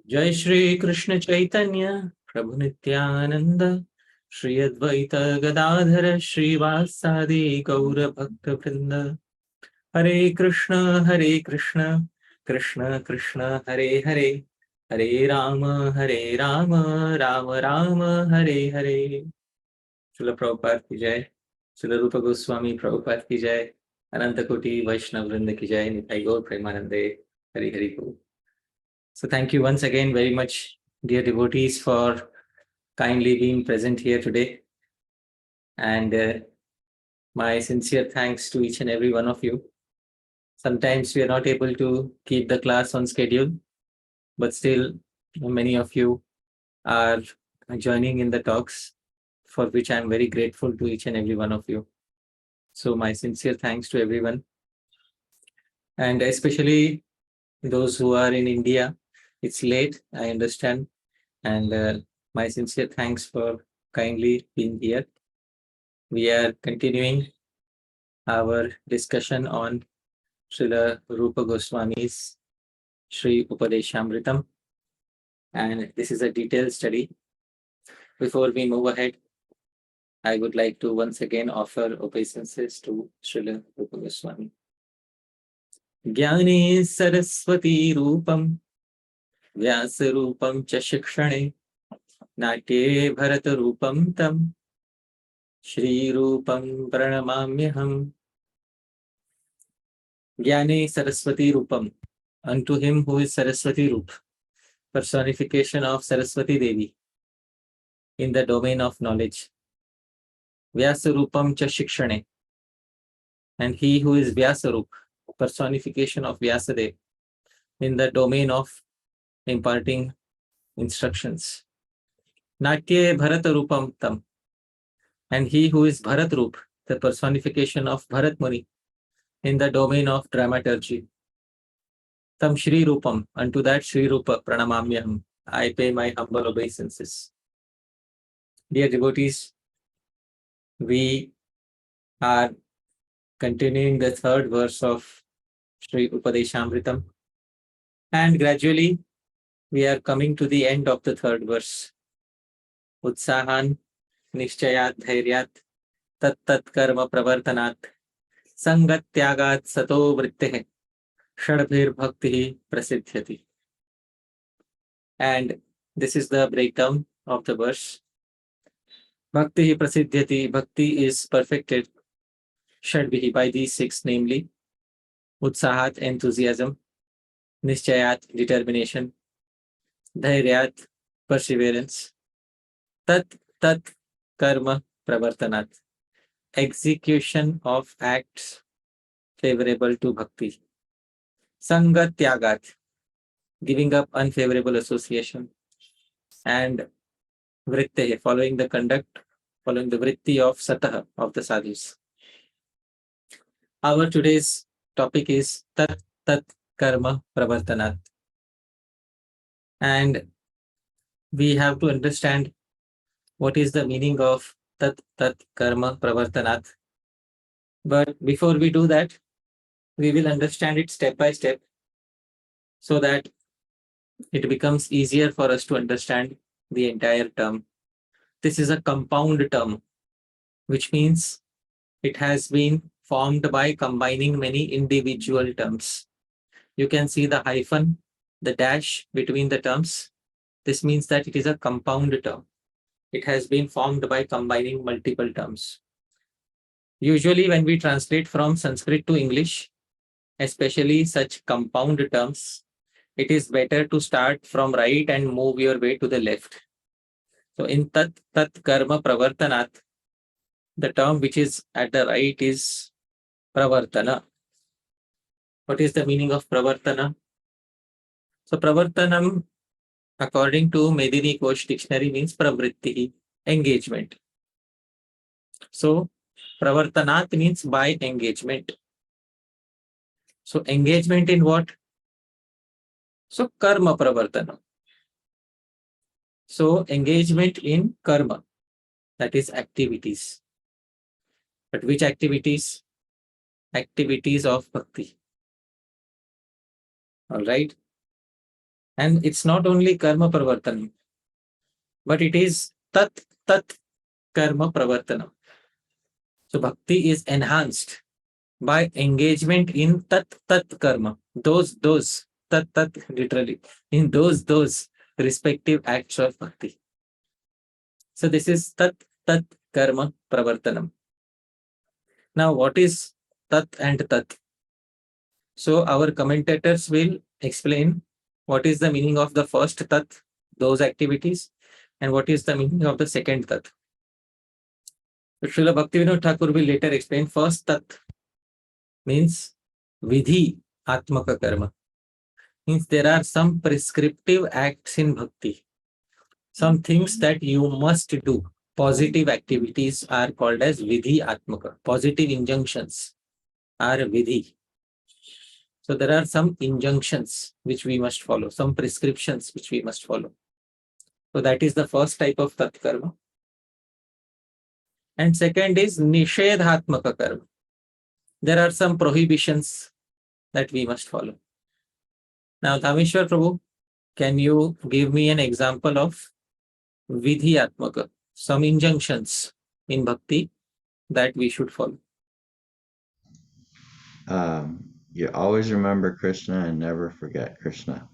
Jai Shri Krishna Chaitanya Prabhu Nityananda Shri Advaita Gadadhara Shri Vasadi Gaura Bhakta Vrinda Hare Krishna Krishna Krishna Hare Hare Hare Rama Rama Rama Hare Hare. Srila Prabhupada ki jai, Srila Rupa Goswami Prabhupada ki jai, Ananta Koti Vaishnav Vrinda ki jai, Nitai Gaur Premanande, Hari Hari Bol. So thank you once again very much, dear devotees, for kindly being present here today. And my sincere thanks to each and every one of you. Sometimes we are not able to keep the class on schedule, but still many of you are joining in the talks, for which I am very grateful to each and every one of you. So my sincere thanks to everyone. And especially those who are in India. It's late, I understand. And my sincere thanks for kindly being here. We are continuing our discussion on Srila Rupa Goswami's Śrī-Upadeśāmṛtam. And this is a detailed study. Before we move ahead, I would like to once again offer obeisances to Srila Rupa Goswami. Jnane Saraswati Rupam Vyasa Rupam cha Shikshane Natye Bharata Rupam tam Shri Rupam Pranamamyaham. Jnane Saraswati Rupam. Unto him who is Saraswati Rup, personification of Saraswati Devi in the domain of knowledge. Vyasa Rupam cha Shikshane. And he who is Vyasa Rup, personification of Vyasa Deva in the domain of imparting instructions. Natye Bharata Rupam tam. And he who is Bharat Rup, the personification of Bharat Muni in the domain of dramaturgy. Tam Shri Rupam, unto that Shri Rupa Pranamamyam, I pay my humble obeisances. Dear devotees, we are continuing the third verse of Śrī-Upadeśāmṛtam, and gradually we are coming to the end of the third verse. Utsahan Nishchayat Dhairyat tat-tat-karma-pravartanat sangat-tyagat sato vritteh shadbhir bhakti prasiddhyati. And this is the breakdown of the verse. Bhakti prasiddhyati, bhakti is perfected shadbhihi, by these six, namely utsahat, enthusiasm, nishchayat, determination, dhairyat, perseverance, tat-tat-karma-pravartanat, execution of acts favorable to bhakti, sangat-tyagat, giving up unfavorable association, and vritte, following the conduct, following the vritti of satah, of the sadhus. Our today's topic is tat-tat-karma-pravartanat. And we have to understand what is the meaning of tat-tat-karma-pravartanat. But before we do that, we will understand it step by step so that it becomes easier for us to understand the entire term. This is a compound term, which means it has been formed by combining many individual terms. You can see the hyphen, the dash between the terms. This means that it is a compound term. It has been formed by combining multiple terms. Usually when we translate from Sanskrit to English, especially such compound terms, it is better to start from right and move your way to the left. So in tat-tat-karma-pravartanat, the term which is at the right is pravartana. What is the meaning of pravartana? So pravartanam, according to Medini Kosh dictionary, means pravritti, engagement. So pravartanat means by engagement. So engagement in what? So karma pravartana. So engagement in karma, that is activities. But which activities? Activities of bhakti. All right. And it's not only karma pravartanam, but it is tat-tat-karma-pravartanam. So bhakti is enhanced by engagement in tat-tat-karma. Those, tat-tat literally, in those respective acts of bhakti. So this is tat-tat-karma-pravartanam. Now what is tat and tat? So our commentators will explain what is the meaning of the first tat, those activities, and what is the meaning of the second tat. So Srila Bhaktivinode Thakura will later explain first tat means vidhi atmaka karma. Means there are some prescriptive acts in bhakti, some things that you must do. Positive activities are called as vidhi atmaka. Positive injunctions are vidhi. So there are some injunctions which we must follow, some prescriptions which we must follow. So that is the first type of tat karma. And second is nishedhatmaka karma. There are some prohibitions that we must follow. Now, Dhāmeśvara Prabhu, can you give me an example of vidhi atmaka, some injunctions in bhakti that we should follow? You always remember Krishna and never forget Krishna.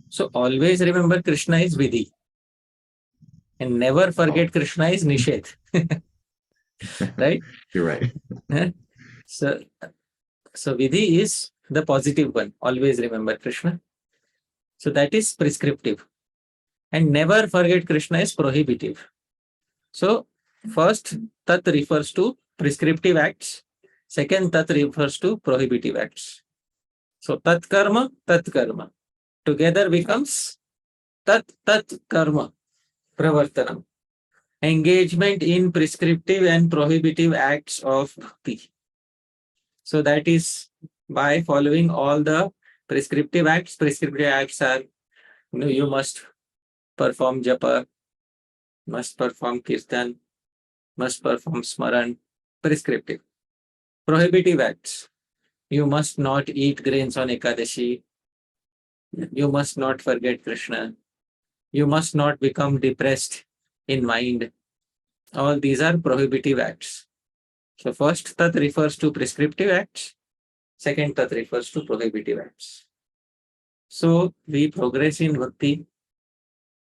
So always remember Krishna is vidhi, and never forget Krishna is nishedh. Right? You're right. So vidhi is the positive one. Always remember Krishna. So that is prescriptive. And never forget Krishna is prohibitive. So first tat refers to prescriptive acts. Second tat refers to prohibitive acts. So tat-karma together becomes tat-tat-karma-pravartanam. Engagement in prescriptive and prohibitive acts of bhakti. So that is by following all the prescriptive acts. Prescriptive acts are, you must perform japa, must perform kirtan, must perform smaran, prescriptive. Prohibitive acts, you must not eat grains on Ekadashi, you must not forget Krishna, you must not become depressed in mind. All these are prohibitive acts. So first tat refers to prescriptive acts, second tat refers to prohibitive acts. So we progress in bhakti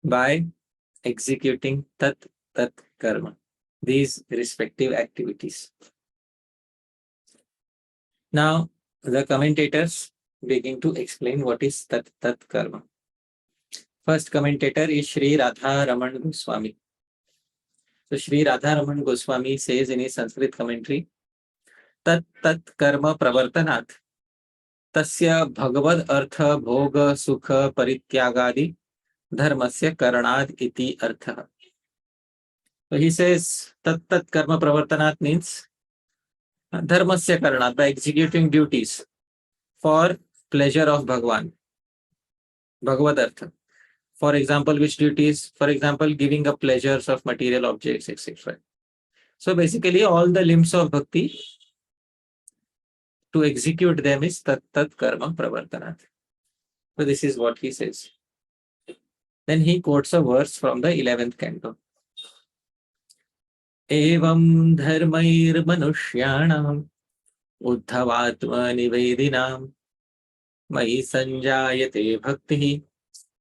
by executing tat-tat-karma, these respective activities. Now the commentators begin to explain what is tat-tat-karma. First commentator is Sri Radharaman Goswami. So Sri Radharaman Goswami says in his Sanskrit commentary, tat-tat-karma-pravartanat tasya bhagavad artha bhoga sukha parityagadi dharmasya karanad iti artha. So he says tat-tat-karma-pravartanat means dharmasya karanat, by executing duties for pleasure of Bhagwan, Bhagavad artha. For example, which duties? For example, giving up pleasures of material objects, etc. So basically, all the limbs of bhakti, to execute them is tat-tat-karma-pravartanat. So this is what he says. Then he quotes a verse from the 11th canto. Evam dharmair manushyanam uddhavatma nivedinam mai sanjayate bhakti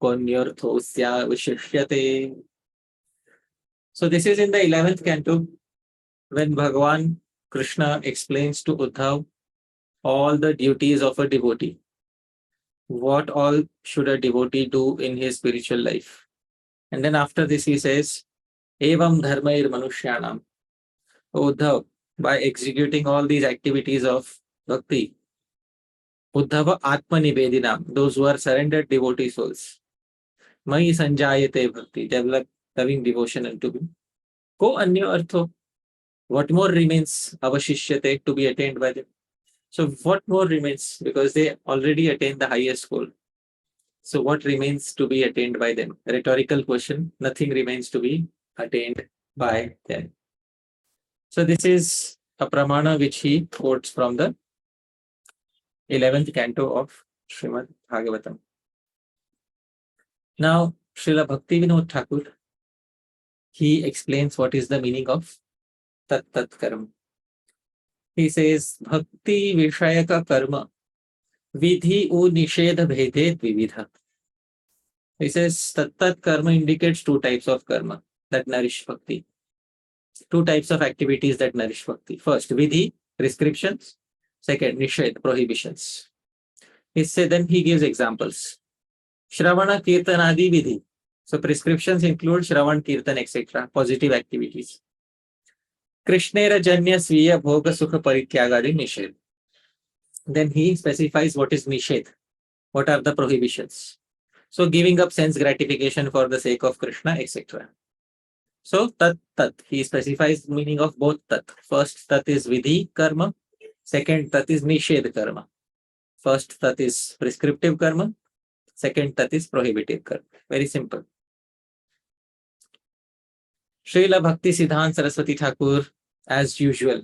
konyorthosya vishishyate. So this is in the 11th canto, when Bhagavan Krishna explains to Uddhav all the duties of a devotee. What all should a devotee do in his spiritual life? And then after this he says, Evam dharmair manushyanam. Uddhav, by executing all these activities of bhakti, Uddhava Atma Nivedinam, those who are surrendered devotee souls, Mai Sanjayate Bhakti, develop loving devotion unto me. Ko Anya Artho, what more remains avashishyate to be attained by them? So what more remains? Because they already attained the highest goal. So what remains to be attained by them? Rhetorical question. Nothing remains to be attained by them. So this is a pramana which he quotes from the 11th canto of Srimad Bhagavatam. Now, Srila Bhaktivinode Thakura, he explains what is the meaning of tat-tat-karma. He says, Bhakti Vishayaka Karma Vidhi U Nishedha Bhede Vividha. He says, tat-tat-karma indicates two types of karma that nourish bhakti. Two types of activities that nourish bhakti. First, Vidhi, prescriptions. Second, Nishedha, prohibitions. He said, then he gives examples. Shravana, Kirtanadi, Vidhi. So prescriptions include Shravan, Kirtan, etc. Positive activities. Krishnera Janya Sviya Bhoga Sukha Parityagadi Nishedha. Then he specifies what is Nishedha. What are the prohibitions? So giving up sense gratification for the sake of Krishna, etc. So tat-tat, he specifies the meaning of both tat. First tat is Vidhi karma. Second tat is Nishedha karma. First tat is prescriptive karma. Second tat is prohibitive karma. Very simple. Srila Bhaktisiddhanta Saraswati Thakura, as usual,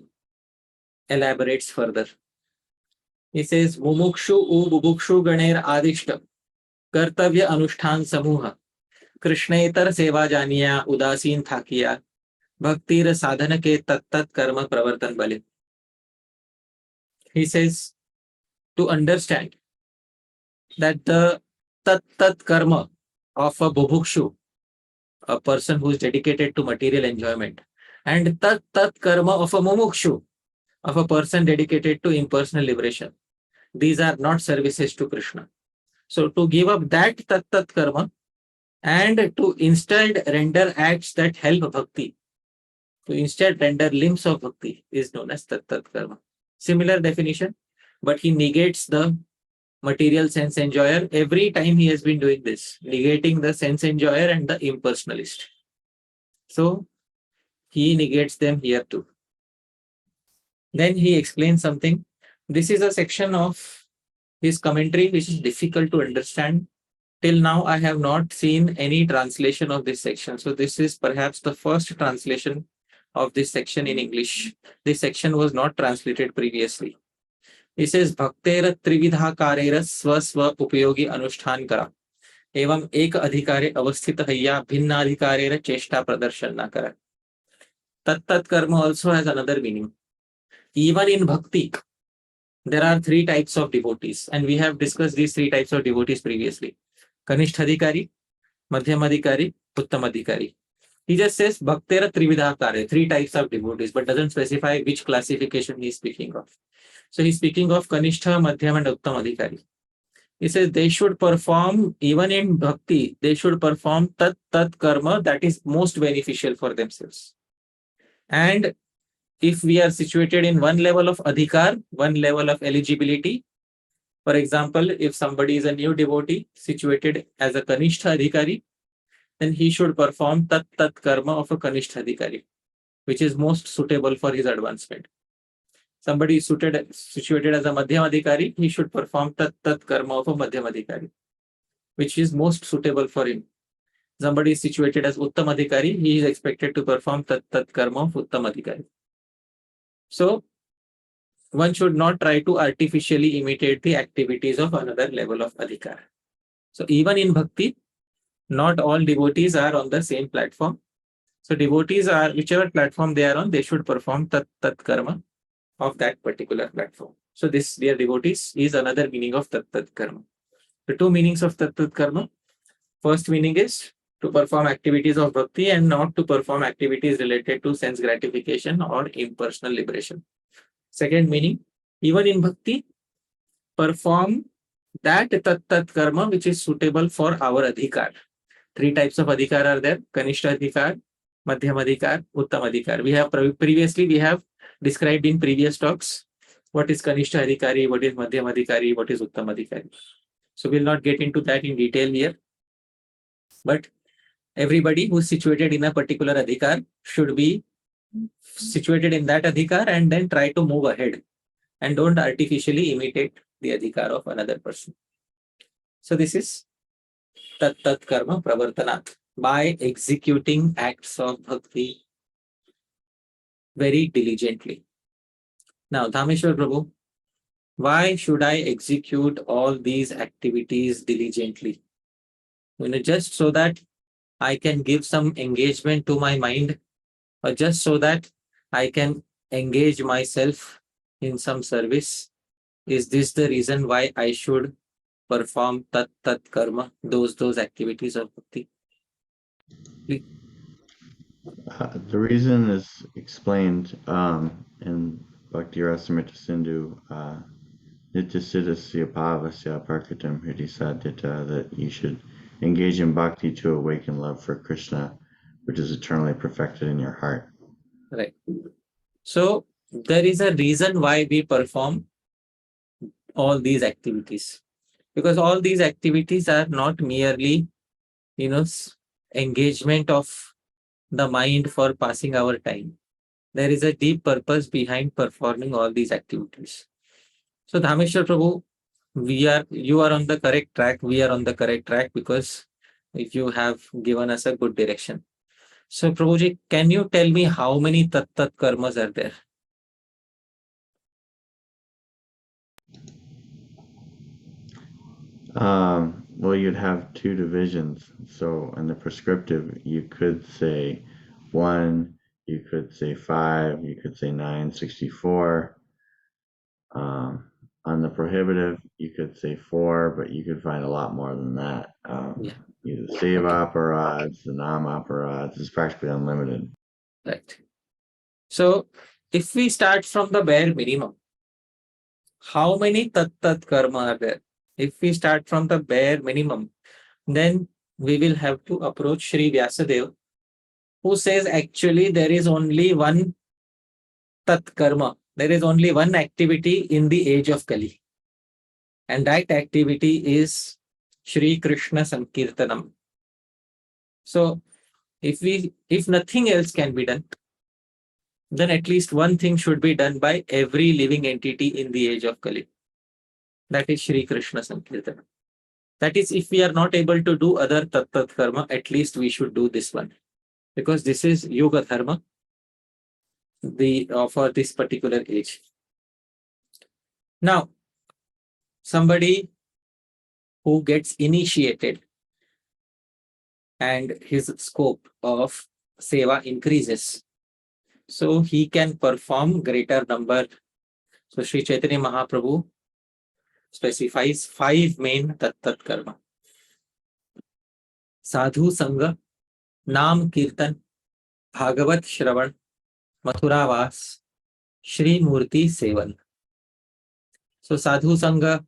elaborates further. He says, Mumukshu u bubukshu ganer adishta kartavya anushthan samuha Krishnetar seva janiya udasin thakiya bhaktir sadhana ke tat-tat-karma-pravartan bale. He says, to understand that the tat-tat-karma of a bubukshu, a person who is dedicated to material enjoyment, and tat-tat-karma of a mumukshu, of a person dedicated to impersonal liberation, these are not services to Krishna. So to give up that tat-tat-karma and to instead render acts that help bhakti, to instead render limbs of bhakti, is known as tat-tat-karma. Similar definition, but he negates the material sense enjoyer every time he has been doing this, negating the sense enjoyer and the impersonalist. So he negates them here too. Then he explains something. This is a section of his commentary which is difficult to understand. Till now, I have not seen any translation of this section. So this is perhaps the first translation of this section in English. This section was not translated previously. He says, Bhaktera trividha karera swa upayogi anushtan kara. Evam ek adhikare avasthita hayya bhinna adhikarera cheshta pradarshan na kara. Tat-tat karma also has another meaning. Even in bhakti, there are three types of devotees, and we have discussed these three types of devotees previously. Kanishtha-adhikari, Madhyam-adhikari, Uttam-adhikari. He just says Bhaktera trividha kare, three types of devotees, but doesn't specify which classification he is speaking of. So he's speaking of Kanishtha, Madhyam, and Uttam-adhikari. He says they should perform, even in bhakti, they should perform tat-tat-karma that is most beneficial for themselves. And if we are situated in one level of adhikar, one level of eligibility, for example, if somebody is a new devotee situated as a Kanishtha adhikari, then he should perform tat-tat-karma of a Kanishtha adhikari, which is most suitable for his advancement. Somebody is situated as a Madhyam adhikari, he should perform tat-tat-karma of a Madhyam adhikari, which is most suitable for him. Somebody is situated as Uttam adhikari, he is expected to perform tat-tat-karma of Uttam adhikari. So one should not try to artificially imitate the activities of another level of adhikar. So even in bhakti, not all devotees are on the same platform. So devotees are, whichever platform they are on, they should perform tat-tat-karma of that particular platform. So this, dear devotees, is another meaning of tat-tat-karma. The two meanings of tat-tat-karma. First meaning is to perform activities of bhakti and not to perform activities related to sense gratification or impersonal liberation. Second meaning, even in bhakti, perform that tat-tat-karma which is suitable for our adhikar. Three types of adhikar are there: Kanishtha adhikar, Madhyam adhikar, Uttam adhikar. We have previously described in previous talks what is Kanishtha adhikari, what is Madhyam adhikari, what is Uttam adhikari. So we'll not get into that in detail here. But everybody who is situated in a particular adhikar should be situated in that adhikar and then try to move ahead and don't artificially imitate the adhikar of another person. So this is tat-tat-karma-pravartanat, by executing acts of bhakti very diligently. Now, Dhāmeśvara Prabhu, why should I execute all these activities diligently? just so that I can give some engagement to my mind, or just so that I can engage myself in some service? Is this the reason why I should perform tat-tat-karma, those activities of bhakti? Please. The reason is explained in Bhakti Rasamrita Sindhu, Nityasiddhasya bhavasya prakritam hridisadhyata, that you should engage in bhakti to awaken love for Krishna, which is eternally perfected in your heart. Right. So there is a reason why we perform all these activities, because all these activities are not merely, engagement of the mind for passing our time. There is a deep purpose behind performing all these activities. So Dhāmeśvara Prabhu, you are on the correct track. We are on the correct track because you have given us a good direction. So Prabhuji, can you tell me how many tat-tat-karmas are there? Well, you'd have two divisions. So in the prescriptive, you could say 1, you could say 5, you could say 9, 64. On the prohibitive, you could say 4, but you could find a lot more than that. Yeah. The Vyapara, the Nama-aparats is practically unlimited. Right. So if we start from the bare minimum, how many tat-tat-karma are there? If we start from the bare minimum, then we will have to approach Sri Vyasa Deva, who says actually there is only one tat-karma. There is only one activity in the age of Kali. And that activity is Shri Krishna Sankirtanam. So if nothing else can be done, then at least one thing should be done by every living entity in the age of Kali. That is Shri Krishna Sankirtanam. That is, if we are not able to do other tat-tat-karma, at least we should do this one. Because this is Yoga Dharma for this particular age. Now, somebody who gets initiated and his scope of seva increases, so he can perform greater number. So Sri Chaitanya Mahaprabhu specifies 5 main tat-tat-karma. Sadhu Sangha, Nam Kirtan, Bhagavat Shravan, Mathura Vaas, Shri Murti Sevan. So Sadhu Sangha,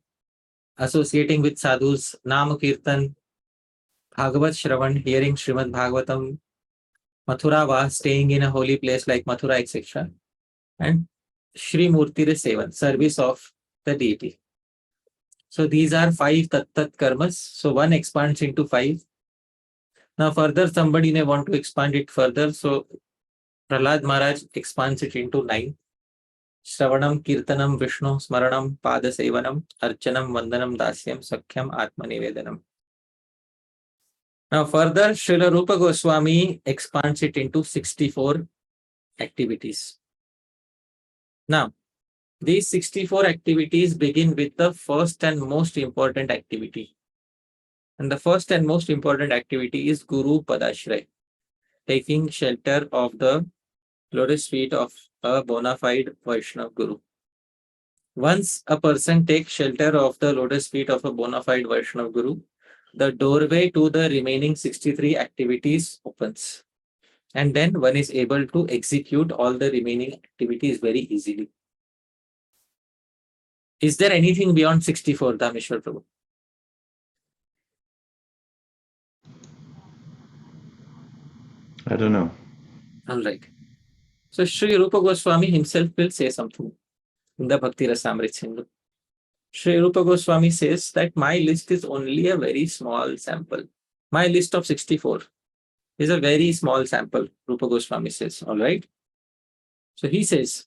associating with sadhus, Nam Kirtan, Bhagavat Shravan, hearing Srimad Bhagavatam, Mathura Vaas, staying in a holy place like Mathura, etc. And Shri Murti Sevan, service of the deity. So these are 5 tat-tat-karmas. So one expands into 5. Now further somebody may want to expand it further. So Prahlad Maharaj expands it into 9. Shravanam, Kirtanam, Vishnu, Smaranam, Padasevanam, Archanam, Vandanam, Dasyam, Sakhyam, Atmanivedanam. Now further, Srila Rupa Goswami expands it into 64 activities. Now, these 64 activities begin with the first and most important activity. And the first and most important activity is Guru Padashray, taking shelter of the lotus feet of a bona fide Vaishnava Guru. Once a person takes shelter of the lotus feet of a bona fide Vaishnava Guru, the doorway to the remaining 63 activities opens. And then one is able to execute all the remaining activities very easily. Is there anything beyond 64, Dhāmeśvara Prabhu? I don't know. All right. So Sri Rupa Goswami himself will say something in the Bhakti Rasamrita Sindhu. Sri Rupa Goswami says that my list is only a very small sample. My list of 64 is a very small sample, Rupa Goswami says. All right. So he says,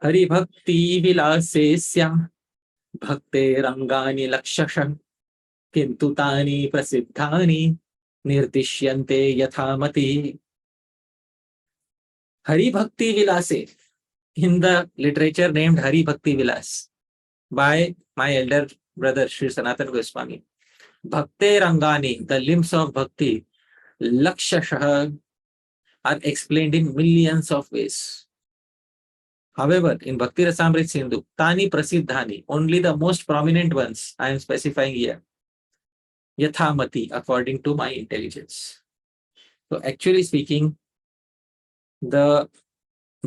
Hari Bhakti Vilasesya Bhakte Rangani Lakshasha Kintu Tani Prasiddhani Nirdishyante Yathamati. Hari Bhakti Vilase, in the literature named Hari Bhakti Vilas by my elder brother Sri Sanatana Goswami. Bhakte Rangani, the limbs of bhakti, Lakshashah, are explained in millions of ways. However, in Bhakti Rasamrit Sindhu, Tani Prasiddhani, only the most prominent ones I am specifying here. Yathamati, according to my intelligence. So actually speaking, the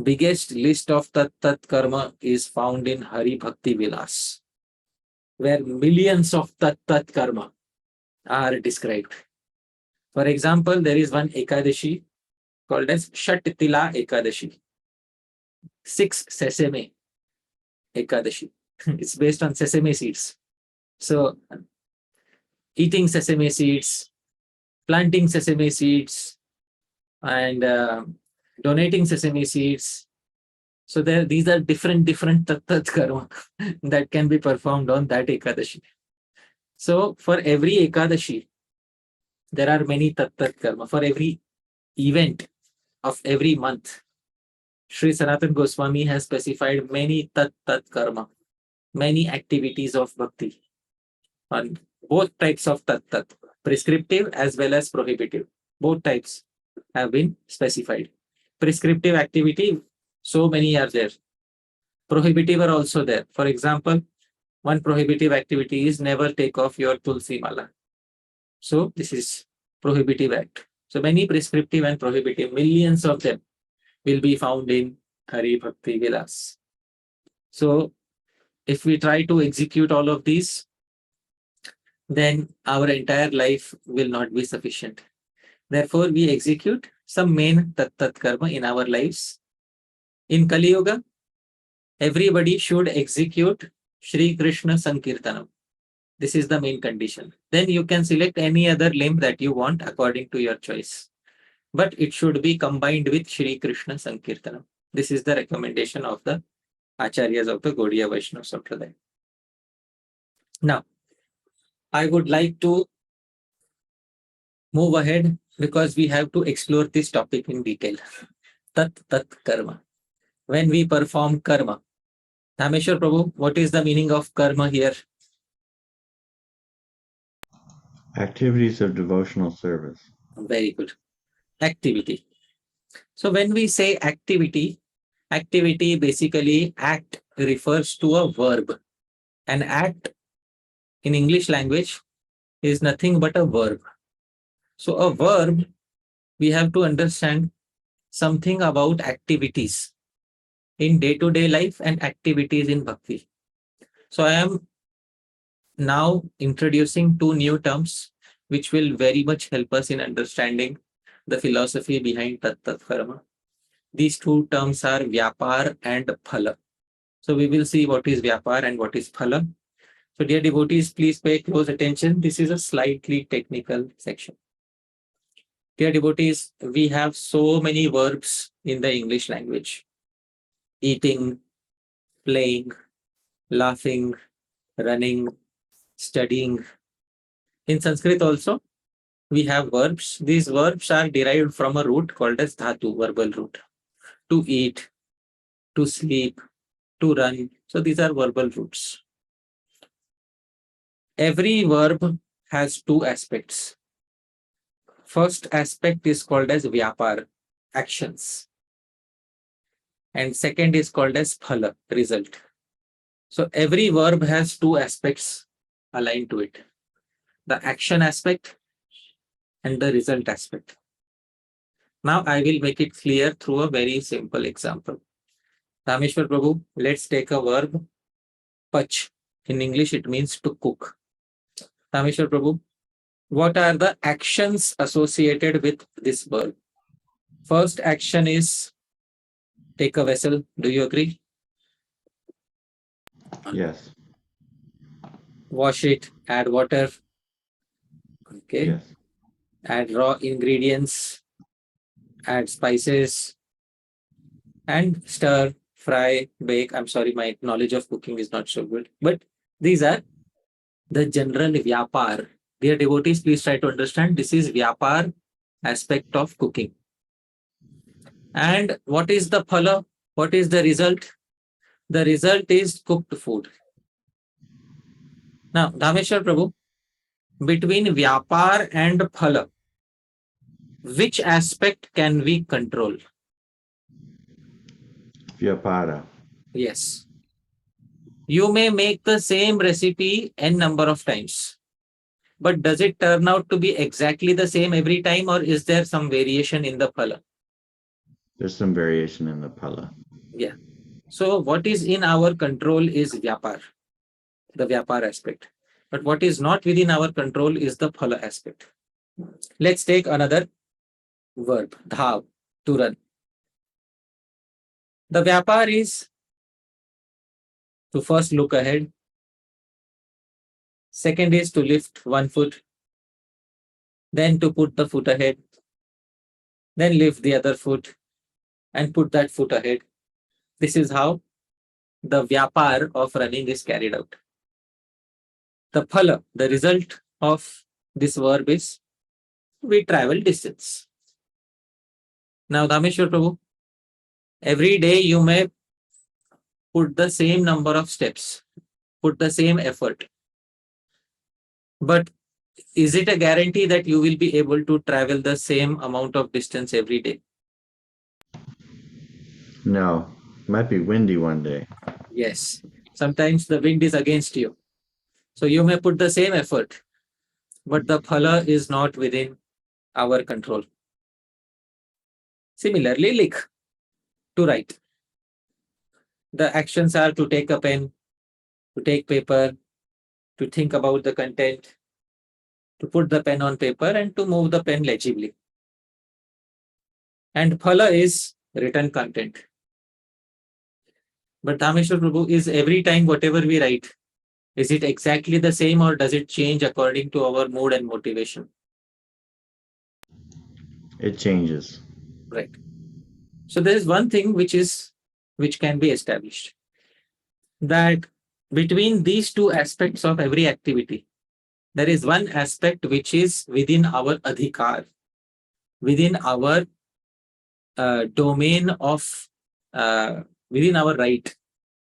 biggest list of tat-tat-karma is found in Hari Bhakti Vilas, where millions of tat-tat-karma are described. For example, there is one Ekadashi called as Shat-tila Ekadashi. 6 sesame Ekadashi. It's based on sesame seeds. So, eating sesame seeds, planting sesame seeds, and donating sesame seeds. So these are different tat-tat karma that can be performed on that Ekadashi. So for every Ekadashi, there are many tat-tat karma. For every event of every month, Sri Sanatana Goswami has specified many tat-tat karma, many activities of bhakti on both types of tat-tat, prescriptive as well as prohibitive. Both types have been specified. Prescriptive activity, so many are there. Prohibitive are also there. For example, one prohibitive activity is never take off your tulsi mala. So this is prohibitive act. So many prescriptive and prohibitive, millions of them will be found in Hari Bhakti Vilas. So if we try to execute all of these, then our entire life will not be sufficient. Therefore, we execute some main tat-tat karma in our lives. In Kali Yuga, everybody should execute Shri Krishna Sankirtanam. This is the main condition. Then you can select any other limb that you want according to your choice. But it should be combined with Shri Krishna Sankirtanam. This is the recommendation of the Acharyas of the Gaudiya Vaishnava Sampradaya. Now, I would like to move ahead because we have to explore this topic in detail. Tat-tat-karma. When we perform karma. Dhāmeśvara Prabhu, what is the meaning of karma here? Activities of devotional service. Very good. Activity. So when we say activity, activity basically act refers to a verb. An act in English language is nothing but a verb. So a verb, we have to understand something about activities in day-to-day life and activities in bhakti. So I am now introducing 2 new terms which will very much help us in understanding the philosophy behind tat-tat-karma. These 2 terms are Vyapara and phala. So we will see what is Vyapara and what is phala. So dear devotees, please pay close attention. This is a slightly technical section. Dear devotees, we have so many verbs in the English language. Eating, playing, laughing, running, studying. In Sanskrit also, we have verbs. These verbs are derived from a root called as dhatu, verbal root. To eat, to sleep, to run. So these are verbal roots. Every verb has 2 aspects. First aspect is called as Vyapara, actions. And second is called as phala, result. So every verb has 2 aspects aligned to it. The action aspect and the result aspect. Now I will make it clear through a very simple example. Dhāmeśvara Prabhu, let's take a verb, pach. In English it means to cook. Dhāmeśvara Prabhu, what are the actions associated with this verb? First action is take a vessel. Do you agree? Yes. Wash it, add water. Okay. Yes. Add raw ingredients, add spices, and stir, fry, bake. I'm sorry, my knowledge of cooking is not so good. But these are the general Vyapar. Dear devotees, please try to understand this is Vyapar aspect of cooking. And what is the phala? What is the result? The result is cooked food. Now, Dhāmeśvara Prabhu, between Vyapar and phala, which aspect can we control? Vyapara. Yes. You may make the same recipe n number of times, but does it turn out to be exactly the same every time, or is there some variation in the phala? There's some variation in the phala. Yeah. So what is in our control is Vyapar, the Vyapar aspect. But what is not within our control is the phala aspect. Let's take another verb, dhav, to run. The Vyapar is to first look ahead. Second is to lift one foot, then to put the foot ahead, then lift the other foot and put that foot ahead. This is how the Vyapar of running is carried out. The phala, the result of this verb is we travel distance. Now, Dhāmeśvara Prabhu, every day you may put the same number of steps, put the same effort. But is it a guarantee that you will be able to travel the same amount of distance every day? No, it might be windy one day. Yes. Sometimes the wind is against you. So you may put the same effort, but the phala is not within our control. Similarly, likh, to write. The actions are to take a pen, to take paper, to think about the content, to put the pen on paper and to move the pen legibly. And phala is written content. But Dhāmeśvara Prabhu, is every time whatever we write, is it exactly the same or does it change according to our mood and motivation? It changes. Right. So there is one thing which can be established, that between these two aspects of every activity, there is one aspect which is within our adhikar, within our domain of, within our right,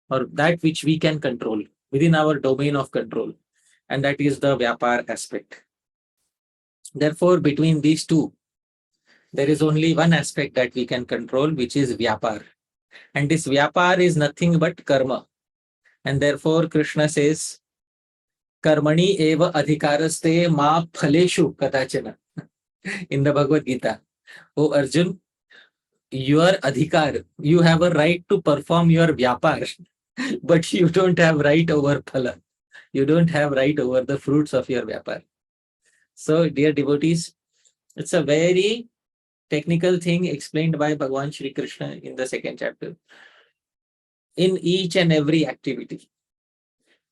or that which we can control, within our domain of control, and that is the Vyapar aspect. Therefore, between these two, there is only one aspect that we can control, which is Vyapar. And this Vyapar is nothing but karma. And therefore, Krishna says, Karmani eva adhikaraste ma phaleshu katachana. In the Bhagavad Gita. Oh Arjun, your adhikar, you have a right to perform your Vyapar, but you don't have right over phala. You don't have right over the fruits of your Vyapar. So, dear devotees, it's a very technical thing explained by Bhagavan Shri Krishna in the second chapter. In each and every activity,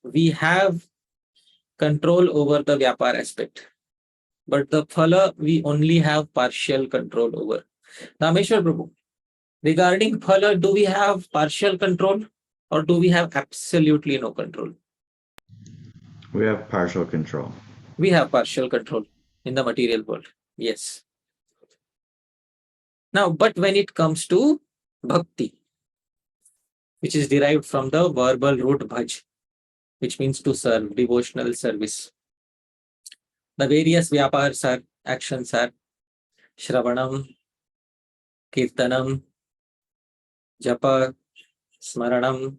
we have control over the Vyapar aspect, but the phala we only have partial control over. Dhāmeśvara Prabhu, regarding phala, do we have partial control or do we have absolutely no control? We have partial control. We have partial control in the material world. Yes. Now, but when it comes to bhakti, which is derived from the verbal root bhaj, which means to serve, devotional service. The various vyapars are, actions are shravanam, kirtanam, japa, smaranam,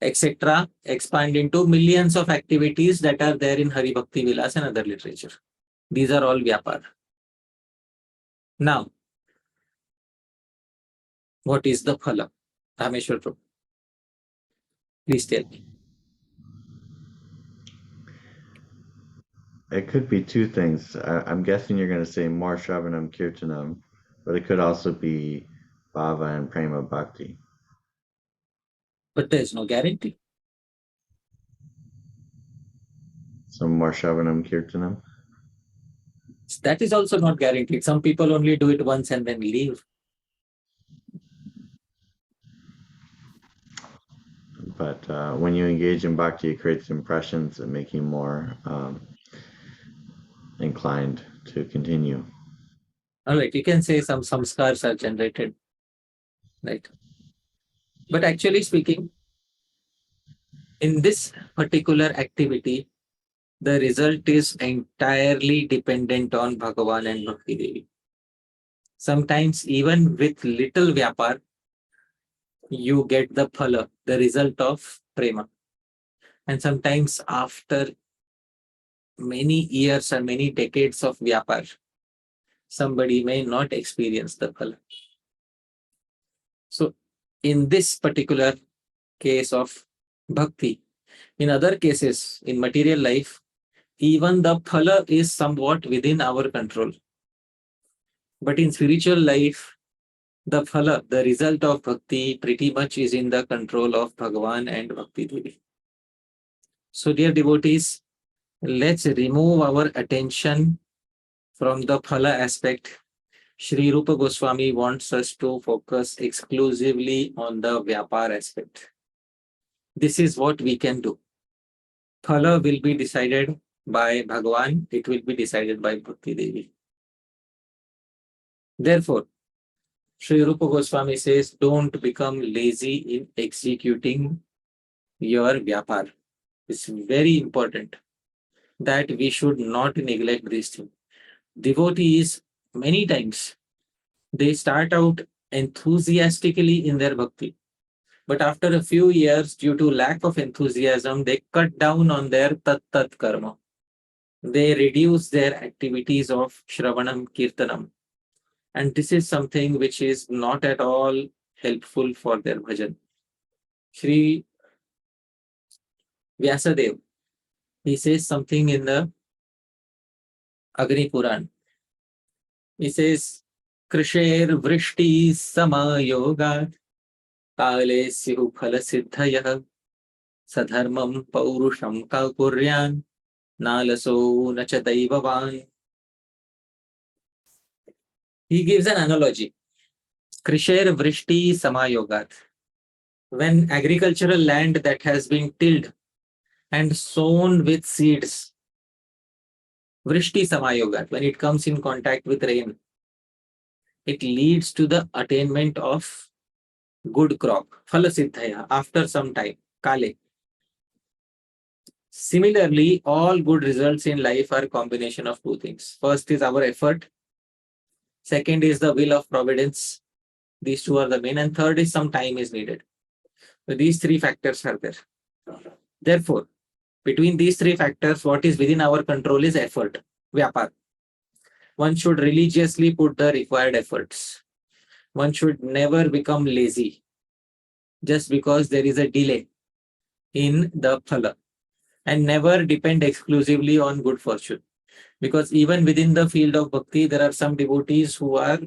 etc. expand into millions of activities that are there in Hari Bhakti Vilas and other literature. These are all vyapar. Now, what is the phala? Dhāmeśvara Prabhu, please tell me. It could be two things. I'm guessing you're going to say more Shravanam Kirtanam, but it could also be Bhava and Prema Bhakti. But there is no guarantee. So more Shravanam Kirtanam? That is also not guaranteed. Some people only do it once and then leave. But when you engage in bhakti, it creates impressions that make you more inclined to continue. All right, you can say some samskars are generated, right? But actually speaking, in this particular activity, the result is entirely dependent on Bhagavan and Bhakti Devi. Sometimes even with little Vyapar, you get the phala, the result of prema. And sometimes after many years or many decades of Vyapar, somebody may not experience the phala. So in this particular case of bhakti, in other cases, in material life, even the phala is somewhat within our control. But in spiritual life, the phala, the result of bhakti, pretty much is in the control of Bhagavan and Bhakti Devi. So dear devotees, let's remove our attention from the phala aspect. Sri Rupa Goswami wants us to focus exclusively on the Vyapar aspect. This is what we can do. Phala will be decided by Bhagavan, it will be decided by Bhakti Devi. Therefore, Sri Rupa Goswami says, don't become lazy in executing your Vyapar. It's very important that we should not neglect this thing. Devotees, many times, they start out enthusiastically in their bhakti. But after a few years, due to lack of enthusiasm, they cut down on their tat-tat-karma. They reduce their activities of Shravanam, Kirtanam. And this is something which is not at all helpful for their bhajan. Shri Vyasa Deva, he says something in the Agni-purana. He says, Krisher vrishti samayogat kale syu phala siddhayah sadharmam paurusham kakuryan nalaso nacha daivavan. He gives an analogy. Krisher vrishti samayogat. When agricultural land that has been tilled and sown with seeds, vrishti samayogat, when it comes in contact with rain, it leads to the attainment of good crop, phala siddhaya, after some time, kale. Similarly, all good results in life are a combination of two things. First is our effort. Second is the will of providence. These two are the main. And third is some time is needed. So these three factors are there. Therefore, between these three factors, what is within our control is effort, vyapar. One should religiously put the required efforts. One should never become lazy just because there is a delay in the phala, and never depend exclusively on good fortune. Because even within the field of bhakti, there are some devotees who are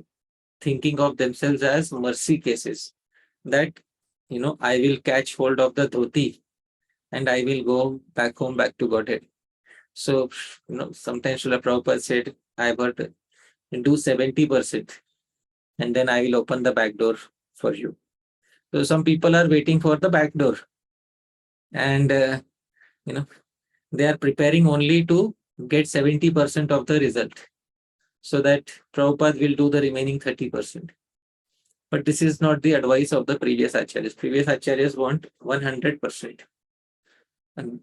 thinking of themselves as mercy cases. That, I will catch hold of the dhoti and I will go back home, back to Godhead. So, sometimes Srila Prabhupada said, I will do 70% and then I will open the back door for you. So some people are waiting for the back door and, they are preparing only to get 70% of the result so that Prabhupada will do the remaining 30%. But this is not the advice of the previous acharyas. Previous acharyas want 100%. And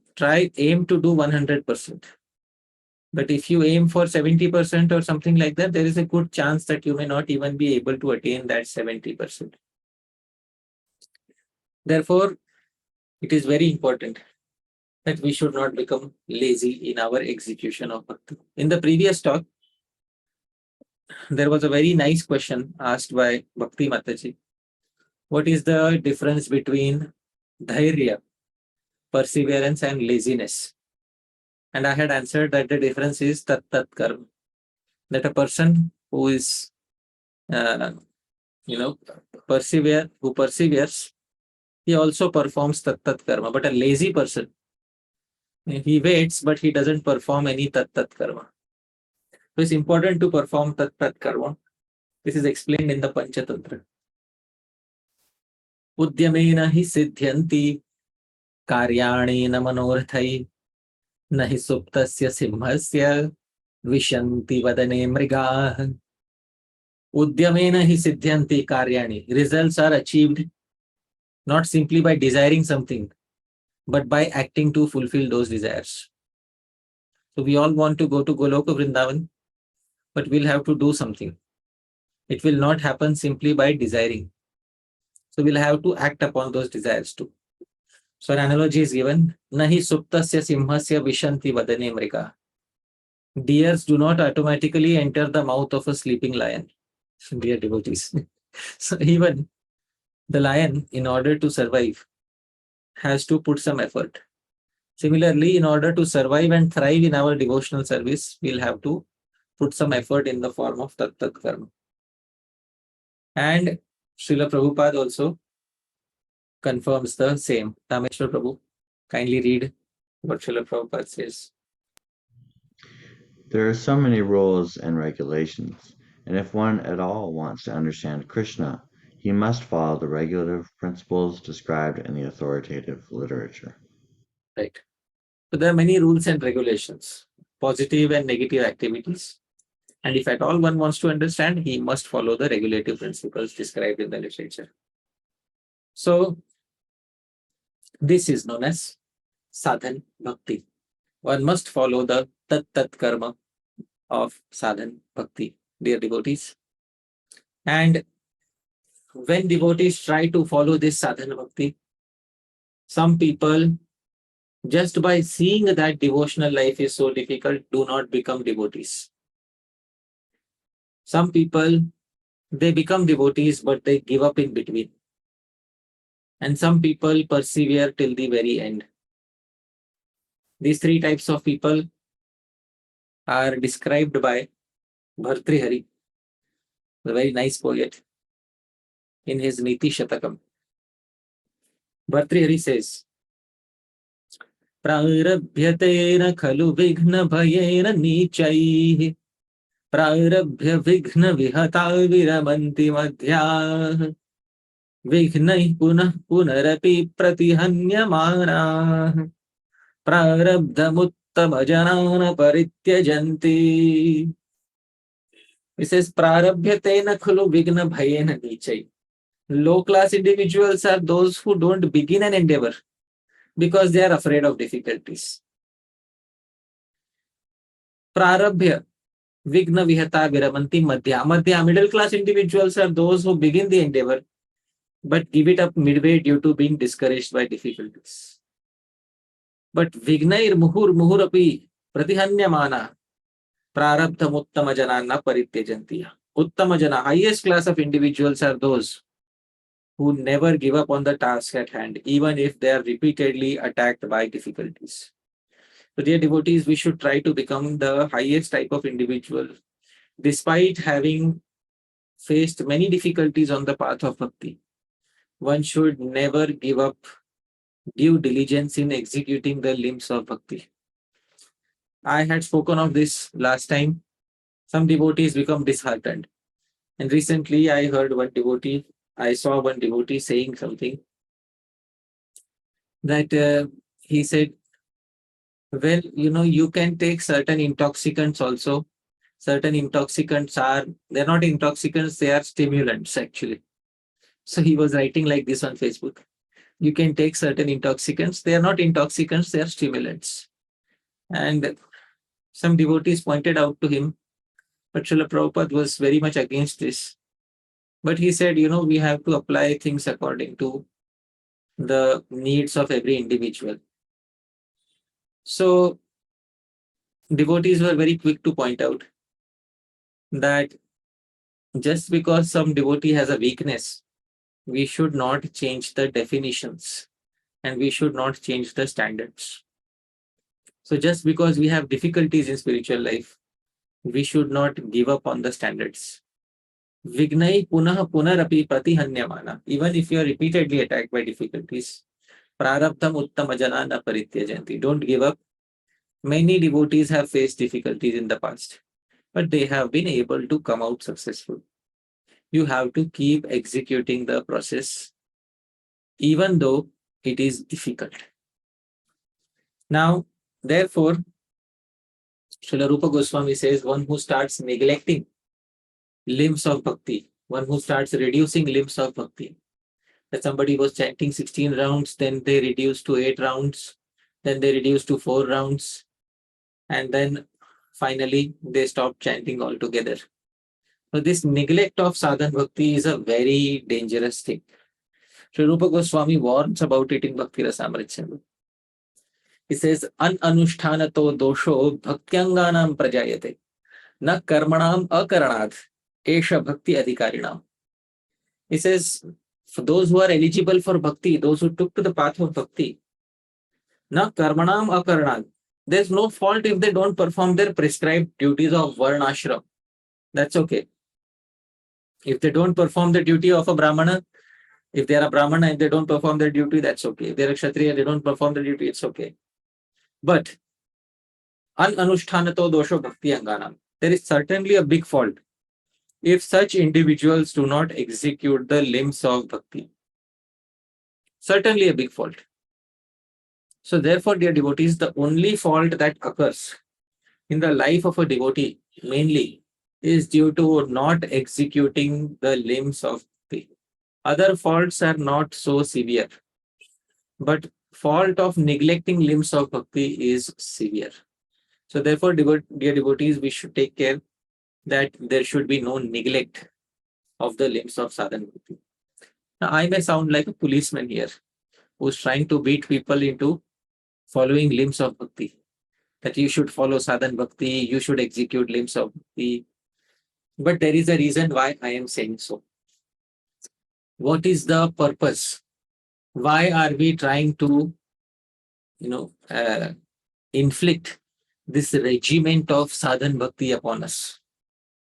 aim to do 100%. But if you aim for 70% or something like that, there is a good chance that you may not even be able to attain that 70%. Therefore, it is very important that we should not become lazy in our execution of bhakti. In the previous talk, there was a very nice question asked by Bhakti Mataji. What is the difference between dhairya, perseverance, and laziness? And I had answered that the difference is tat-tat-karma. That a person who is, who perseveres, he also performs tat-tat-karma. But a lazy person, he waits, but he doesn't perform any tat-tat-karma. So it's important to perform tat-tat-karma. This is explained in the Panchatantra. Udyamena hi siddhyanti karyani na manorthai nahi suptasya simhasya vishanti vadane mrigah. Udyamena hi siddhyanti karyani. Results are achieved not simply by desiring something, but by acting to fulfill those desires. So we all want to go to Goloka Vrindavan, but we'll have to do something. It will not happen simply by desiring. So we'll have to act upon those desires too. So an analogy is given, Nahi suptasya simhasya vishanti vadane mrika. Deers do not automatically enter the mouth of a sleeping lion. Dear devotees. So even the lion, in order to survive, has to put some effort. Similarly, in order to survive and thrive in our devotional service, we'll have to put some effort in the form of tat-tat-karma. And Srila Prabhupada also confirms the same. Dhāmeśvara Prabhu, kindly read what Srila Prabhupada says. There are so many rules and regulations, and if one at all wants to understand Krishna, he must follow the regulative principles described in the authoritative literature. Right. So there are many rules and regulations, positive and negative activities. And if at all one wants to understand, he must follow the regulative principles described in the literature. So this is known as Sadhana Bhakti. One must follow the tat-tat-karma of Sadhana Bhakti, dear devotees. And when devotees try to follow this Sadhana Bhakti, some people, just by seeing that devotional life is so difficult, do not become devotees. Some people, they become devotees, but they give up in between. And some people persevere till the very end. These three types of people are described by Bhartrihari, the very nice poet, in his Niti Shatakam. Bhartrihari says, Prarabhyatena khalu vighna bhayena nichaihi Prarabhya vighna vihata viramanti madhyah Vighnai punah punarapi pratihanyamana Prarabdhamuttama janana parityajanti. He says, Prarabhyatena khalu vighna bhayena nichai. Low class individuals are those who don't begin an endeavor because they are afraid of difficulties. Prarabhya Vigna Vihata Viramanti Madhya. Madhya, middle class individuals are those who begin the endeavor but give it up midway due to being discouraged by difficulties. But Vignair Muhur Muhurapi Pratihanyamana Prarabdha Uttama Janana Parityajantiya. Uttama Jana, highest class of individuals are those who never give up on the task at hand, even if they are repeatedly attacked by difficulties. So, dear devotees, we should try to become the highest type of individual, despite having faced many difficulties on the path of bhakti. One should never give up due diligence in executing the limbs of bhakti. I had spoken of this last time. Some devotees become disheartened. And recently I saw one devotee saying something that he said, well, you can take certain intoxicants also. Certain intoxicants they're not intoxicants, they are stimulants actually. So he was writing like this on Facebook. You can take certain intoxicants, they are not intoxicants, they are stimulants. And some devotees pointed out to him, but Srila Prabhupada was very much against this. But he said, we have to apply things according to the needs of every individual. So devotees were very quick to point out that just because some devotee has a weakness, we should not change the definitions and we should not change the standards. So just because we have difficulties in spiritual life, we should not give up on the standards. Vignai punah punarapi pratihanyamana. Even if you are repeatedly attacked by difficulties, prarabdham uttama janana parityajanti. Don't give up. Many devotees have faced difficulties in the past, but they have been able to come out successful. You have to keep executing the process, even though it is difficult. Now, therefore, Srila Rupa Goswami says, one who starts neglecting limbs of bhakti, one who starts reducing limbs of bhakti, that somebody was chanting 16 rounds, then they reduced to 8 rounds, then they reduced to 4 rounds. and then finally they stop chanting altogether. So this neglect of sadhana bhakti is a very dangerous thing. Sri Rupa Goswami warns about it in Bhakti Rasamrita. He says, an anushthanato dosho bhaktyanganam prajayate na karmanam akaranad esha bhakti adhikarinam. He says, for those who are eligible for bhakti, those who took to the path of bhakti, na karmanam akaranad, there's no fault if they don't perform their prescribed duties of varnashram. That's okay. If they don't perform the duty of a brahmana, if they are a brahmana and they don't perform their duty, that's okay. If they are a kshatriya, they don't perform the duty, it's okay. But an anushthanato dosho bhakti anganam, there is certainly a big fault if such individuals do not execute the limbs of bhakti. Certainly a big fault. So therefore, dear devotees, the only fault that occurs in the life of a devotee mainly is due to not executing the limbs of bhakti. Other faults are not so severe, but fault of neglecting limbs of bhakti is severe. So therefore, dear devotees, we should take care that there should be no neglect of the limbs of sadhana bhakti. Now, I may sound like a policeman here who's trying to beat people into following limbs of bhakti. That you should follow sadhana bhakti, you should execute limbs of bhakti. But there is a reason why I am saying so. What is the purpose? Why are we trying to, inflict this regiment of sadhana bhakti upon us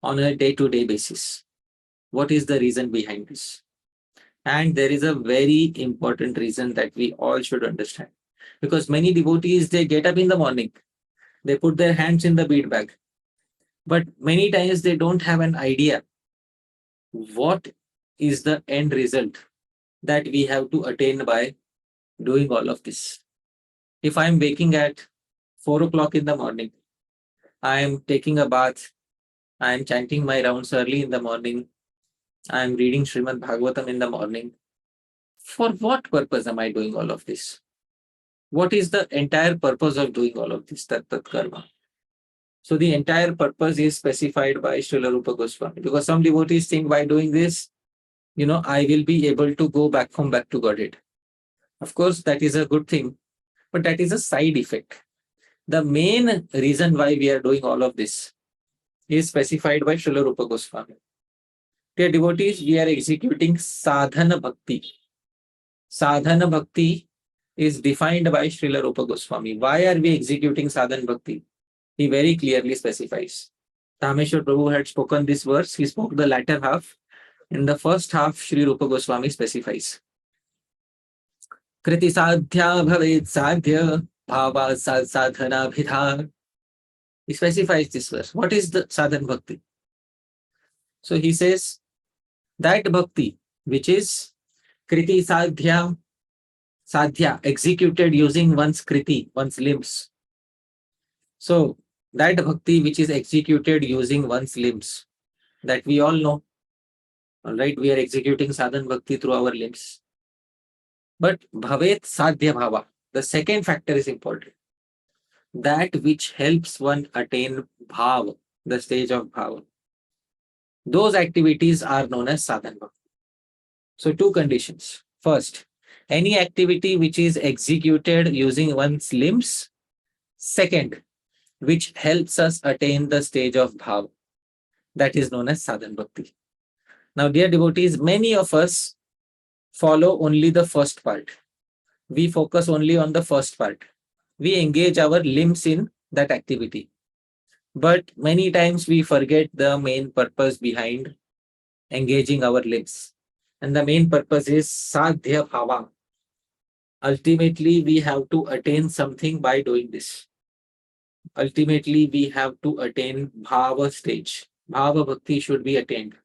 on a day-to-day basis? What is the reason behind this? And there is a very important reason that we all should understand. Because many devotees, they get up in the morning, they put their hands in the bead bag, but many times they don't have an idea what is the end result that we have to attain by doing all of this. If I'm waking at 4 o'clock in the morning, I am taking a bath, I am chanting my rounds early in the morning, I am reading Srimad Bhagavatam in the morning. For what purpose am I doing all of this? What is the entire purpose of doing all of this tat-tat-karma? So the entire purpose is specified by Srila Rupa Goswami. Because some devotees think by doing this, I will be able to go back to Godhead. Of course, that is a good thing, but that is a side effect. The main reason why we are doing all of this is specified by Srila Rupa Goswami. Dear devotees, we are executing sadhana bhakti. Sadhana bhakti is defined by Srila Rupa Goswami. Why are we executing sadhana bhakti? He very clearly specifies. Dhāmeśvara Prabhu had spoken this verse. He spoke the latter half. In the first half, Sri Rupa Goswami specifies. Kriti sadhya bhavet sadhya bhava sadhana bhidha. He specifies this verse. What is the sadhana bhakti? So he says that bhakti, which is kriti sadhya, executed using one's kriti, one's limbs. So that bhakti which is executed using one's limbs, that we all know. All right, we are executing sadhana bhakti through our limbs. But bhavet sadhya bhava, the second factor is important. That which helps one attain bhava, the stage of bhava. Those activities are known as sadhana bhakti. So two conditions. First, any activity which is executed using one's limbs. Second, which helps us attain the stage of bhava. That is known as sadhana bhakti. Now, dear devotees, many of us follow only the first part. We focus only on the first part. We engage our limbs in that activity. But many times we forget the main purpose behind engaging our limbs. And the main purpose is sadhya bhava. Ultimately, we have to attain something by doing this. Ultimately, we have to attain bhava stage. Bhava bhakti should be attained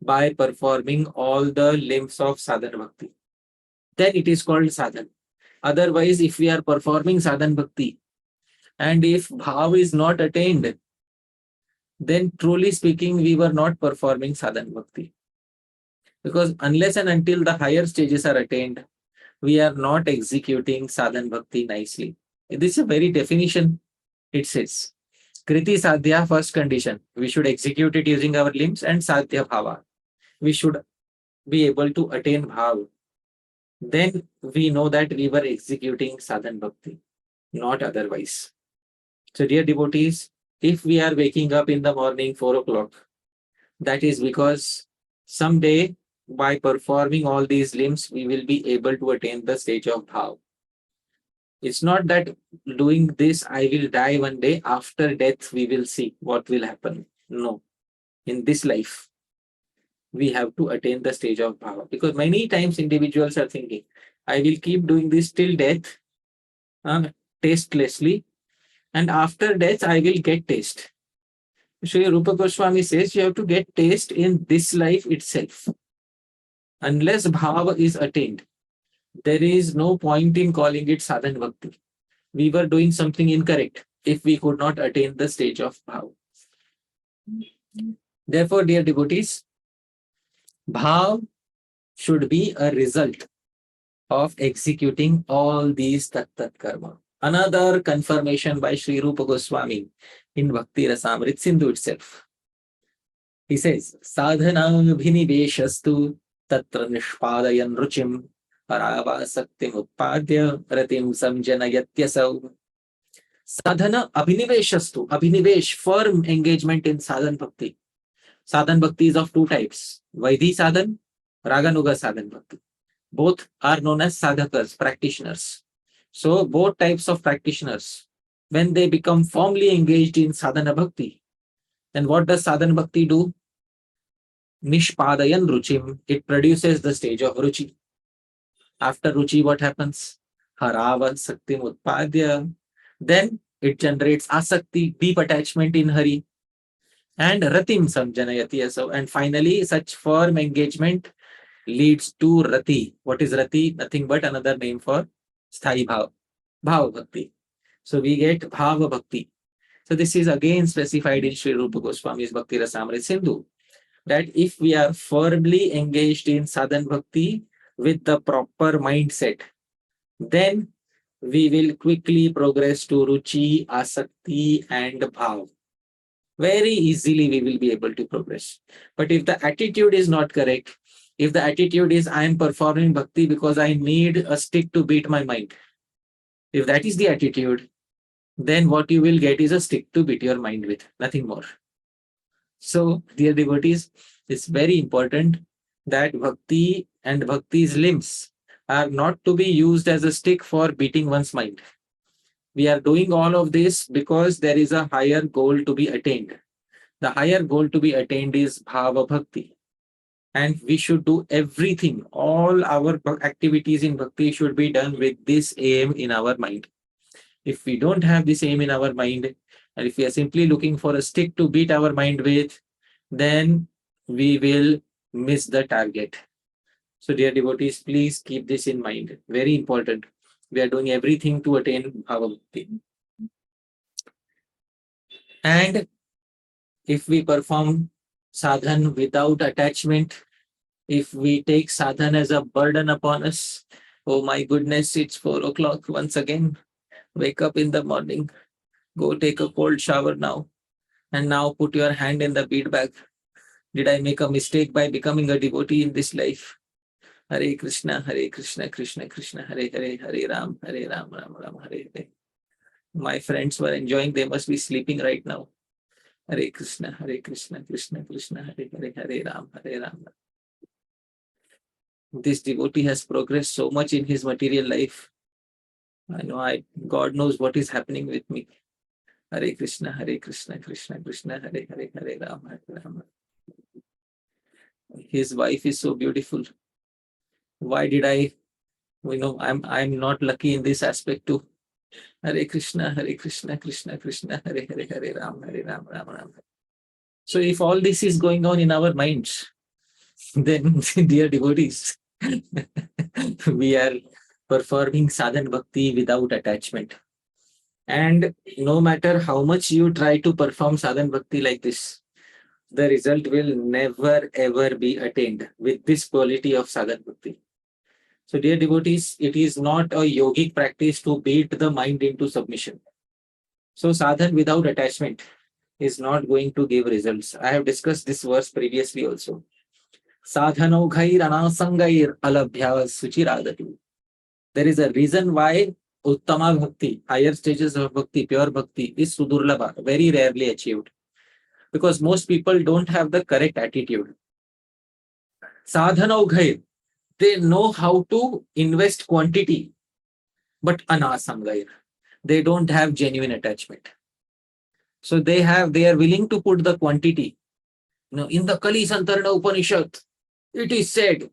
by performing all the limbs of sadhana bhakti. Then it is called sadhana. Otherwise, if we are performing sadhana bhakti and if bhava is not attained, then truly speaking, we were not performing sadhana bhakti. Because unless and until the higher stages are attained, we are not executing sadhana bhakti nicely. This is a very definition It says, Kriti Sadhya, first condition. We should execute it using our limbs, and Sadhya Bhava. We should be able to attain Bhav. Then we know that we were executing Sadhana Bhakti, not otherwise. So, dear devotees, if we are waking up in the morning 4 o'clock, that is because someday by performing all these limbs, we will be able to attain the stage of Bhav. It's not that doing this, I will die one day. After death, we will see what will happen. No. In this life, we have to attain the stage of Bhava. Because many times individuals are thinking, I will keep doing this till death, tastelessly, and after death, I will get taste. Sri Rupa Goswami says you have to get taste in this life itself. Unless Bhava is attained, there is no point in calling it Sadhana Bhakti. We were doing something incorrect if we could not attain the stage of Bhava. Therefore, dear devotees, Bhav should be a result of executing all these tat-tat-karma. Another confirmation by Sri Rupa Goswami in Bhakti Rasamrit Sindhu itself. He says, Sadhana bhiniveshastu tatra nishpadayan ruchim parava saktim utpadya ratim samjanayatyasau. Sadhana abhiniveshastu, abhinivesh, firm engagement in sadhana bhakti. Sadhana bhakti is of two types, Vaidhi sadhan, Raganuga sadhana bhakti. Both are known as sadhakas, practitioners. So both types of practitioners, when they become firmly engaged in sadhana bhakti, then what does sadhana bhakti do? Nishpadayan ruchim, it produces the stage of ruchi. After ruchi, what happens? Harava saktim utpadya. Then it generates asakti, deep attachment in Hari. And ratim samjanayati asav. And finally, such firm engagement leads to rati. What is rati? Nothing but another name for sthai bhav, bhav bhakti. So we get bhava bhakti. So this is again specified in Sri Rupa Goswami's Bhakti Rasamrit Sindhu, that if we are firmly engaged in sadhana bhakti with the proper mindset, then we will quickly progress to ruchi, asakti and bhav. Very easily we will be able to progress. But if the attitude is not correct, if the attitude is I am performing bhakti because I need a stick to beat my mind, if that is the attitude, then what you will get is a stick to beat your mind with, nothing more. So, dear devotees, it's very important that bhakti and bhakti's limbs are not to be used as a stick for beating one's mind. We are doing all of this because there is a higher goal to be attained. The higher goal to be attained is bhava bhakti. And we should do everything, all our activities in bhakti should be done with this aim in our mind. If we don't have this aim in our mind, and if we are simply looking for a stick to beat our mind with, then we will miss the target. So dear devotees, please keep this in mind. Very important. We are doing everything to attain bhava bhakti. And if we perform sadhan without attachment, if we take sadhan as a burden upon us, oh my goodness, it's 4 o'clock once again. Wake up in the morning, go take a cold shower now, and now put your hand in the bead bag. Did I make a mistake by becoming a devotee in this life? Hare Krishna, Krishna Krishna, Hare Hare, Hare Ram, Ram Ram, Hare Hare. My friends were enjoying, they must be sleeping right now. Hare Krishna, Krishna Krishna, Hare Hare, Hare Ram, Ram. This devotee has progressed so much in his material life. I know God knows what is happening with me. Hare Krishna, Krishna Krishna, Hare Hare, Hare Ram, Ram. His wife is so beautiful. Why did I'm not lucky in this aspect too. Hare Krishna, Krishna Krishna, Hare Hare, Hare Ram, Ram Ram. So if all this is going on in our minds, then dear devotees, we are performing sadhana bhakti without attachment. And no matter how much you try to perform sadhana bhakti like this, the result will never ever be attained with this quality of sadhana bhakti. So dear devotees, it is not a yogic practice to beat the mind into submission. So sadhan without attachment is not going to give results. I have discussed this verse previously also. Sadhanoghair anasangair alabhya suchiradatu. There is a reason why Uttama Bhakti, higher stages of Bhakti, pure Bhakti, is Sudurlabha, very rarely achieved. Because most people don't have the correct attitude. Sadhanoghair, they know how to invest quantity, but anasangair, they don't have genuine attachment. So they are willing to put the quantity. In the Kali Santarna Upanishad, it is said,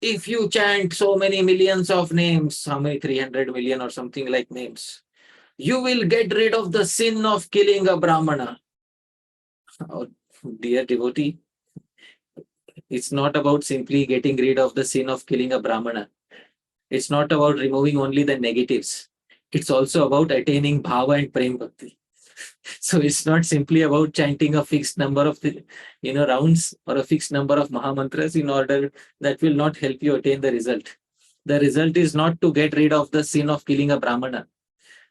if you chant so many millions of names, how many, 300 million or something like names, you will get rid of the sin of killing a Brahmana. Oh, dear devotee, it's not about simply getting rid of the sin of killing a Brahmana. It's not about removing only the negatives. It's also about attaining bhava and prem bhakti. So it's not simply about chanting a fixed number of rounds or a fixed number of mahamantras in order that will not help you attain the result. The result is not to get rid of the sin of killing a Brahmana.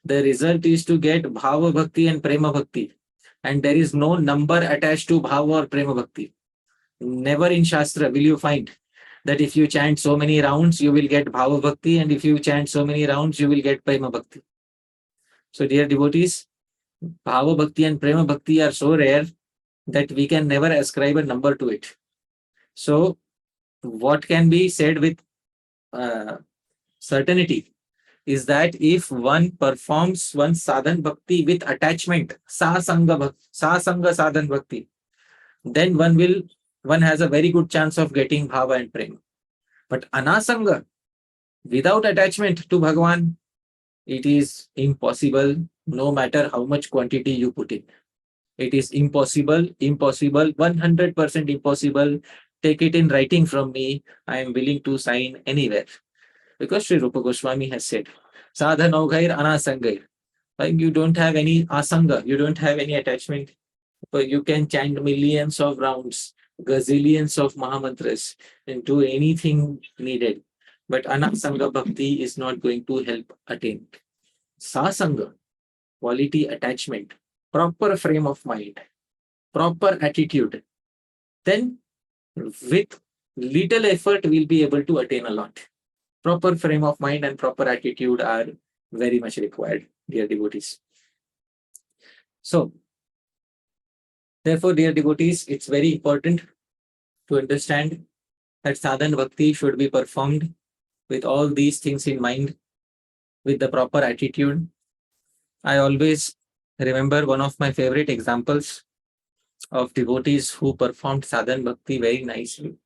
The result is to get bhava bhakti and prema bhakti. And there is no number attached to bhava or prema bhakti. Never in Shastra will you find that if you chant so many rounds, you will get bhava bhakti, and if you chant so many rounds, you will get prema bhakti. So dear devotees, bhava bhakti and prema bhakti are so rare that we can never ascribe a number to it. So what can be said with certainty is that if one performs one sadhan bhakti with attachment, sasanga sadhan bhakti, then one has a very good chance of getting bhava and prema. But anasanga, without attachment to Bhagavan, it is impossible, no matter how much quantity you put in. It is impossible, 100% impossible. Take it in writing from me. I am willing to sign anywhere. Because Sri Rupa Goswami has said, Sadhanoghair anasangair. Like you don't have any asanga, you don't have any attachment, but you can chant millions of rounds, gazillions of mahamantras, and do anything needed. But anasanga bhakti is not going to help attain. Sasanga, quality attachment, proper frame of mind, proper attitude, then with little effort we'll be able to attain a lot. Proper frame of mind and proper attitude are very much required, dear devotees. So, therefore, dear devotees, it's very important to understand that sadhana bhakti should be performed with all these things in mind, with the proper attitude. I always remember one of my favorite examples of devotees who performed sadhana bhakti very nicely.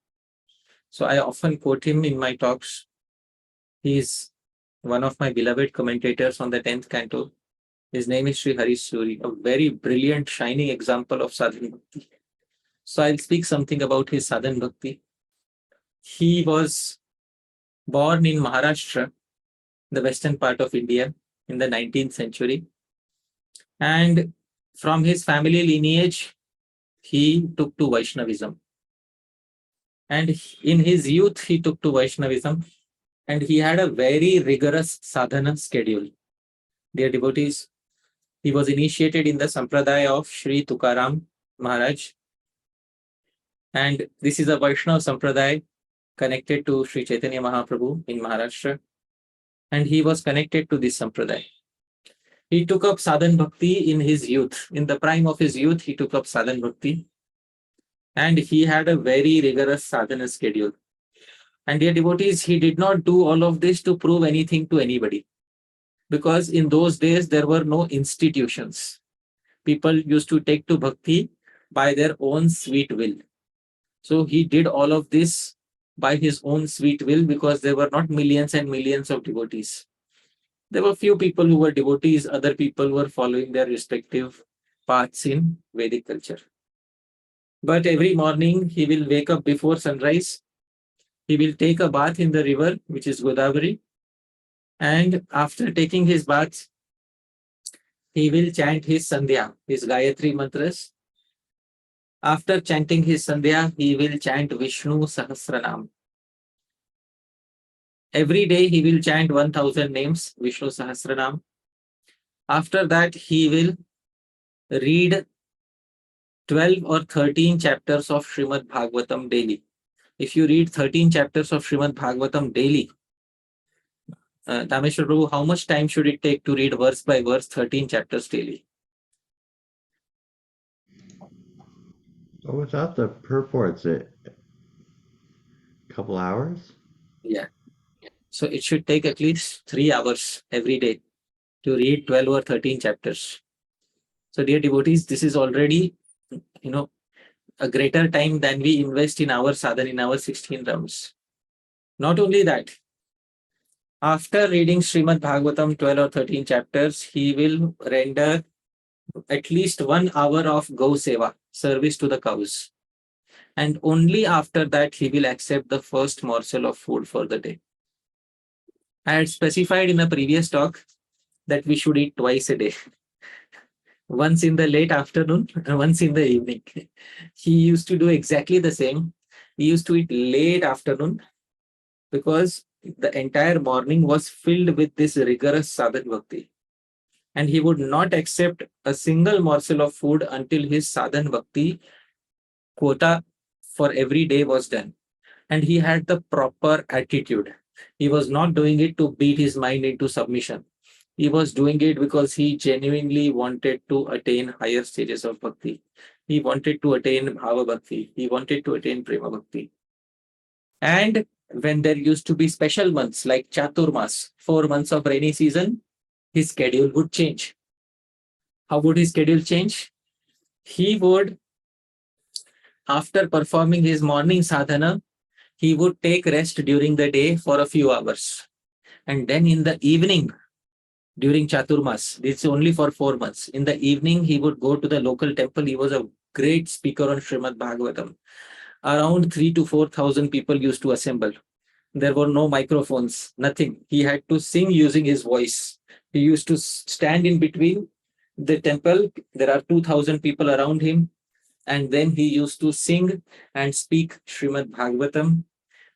So I often quote him in my talks. He is one of my beloved commentators on the 10th canto. His name is Sri Harisuri, a very brilliant, shining example of sadhana bhakti. So I'll speak something about his sadhana bhakti. He was born in Maharashtra, the western part of India, in the 19th century. And from his family lineage, he took to Vaishnavism. And in his youth, he took to Vaishnavism. And he had a very rigorous sadhana schedule. Dear devotees, he was initiated in the Sampradaya of Sri Tukaram Maharaj. And this is a Vaishnava Sampradaya connected to Sri Chaitanya Mahaprabhu in Maharashtra. And he was connected to this Sampradaya. He took up sadhana bhakti in his youth. In the prime of his youth, he took up sadhana bhakti. And he had a very rigorous sadhana schedule. And dear devotees, he did not do all of this to prove anything to anybody. Because in those days, there were no institutions. People used to take to bhakti by their own sweet will. So he did all of this by his own sweet will because there were not millions and millions of devotees. There were few people who were devotees, other people were following their respective paths in Vedic culture. But every morning he will wake up before sunrise. He will take a bath in the river, which is Godavari. And after taking his bath, he will chant his Sandhya, his Gayatri mantras. After chanting his Sandhya, he will chant Vishnu Sahasranam. Every day he will chant 1000 names, Vishnu Sahasranam. After that, he will read 12 or 13 chapters of Srimad Bhagavatam daily. If you read 13 chapters of Srimad Bhagavatam daily, Dhāmeśvara Prabhu, how much time should it take to read verse by verse 13 chapters daily? Without the purports, a couple hours? Yeah. So it should take at least 3 hours every day to read 12 or 13 chapters. So dear devotees, this is already, a greater time than we invest in our sadhana in our 16 rounds. Not only that, after reading Srimad Bhagavatam 12 or 13 chapters, he will render at least 1 hour of Gau Seva, service to the cows. And only after that he will accept the first morsel of food for the day. I had specified in a previous talk that we should eat twice a day. Once in the late afternoon and once in the evening. He used to do exactly the same. He used to eat late afternoon because the entire morning was filled with this rigorous sadhana bhakti. And he would not accept a single morsel of food until his sadhana bhakti quota for every day was done. And he had the proper attitude. He was not doing it to beat his mind into submission. He was doing it because he genuinely wanted to attain higher stages of bhakti. He wanted to attain bhava bhakti. He wanted to attain prema bhakti. And when there used to be special months like Chaturmas, 4 months of rainy season, his schedule would change. How would his schedule change? He would, after performing his morning sadhana, he would take rest during the day for a few hours. And then in the evening, during Chaturmas, this is only for 4 months. In the evening, he would go to the local temple. He was a great speaker on Srimad Bhagavatam. Around 3,000 to 4,000 people used to assemble. There were no microphones, nothing. He had to sing using his voice. He used to stand in between the temple. There are 2,000 people around him. And then he used to sing and speak Srimad Bhagavatam.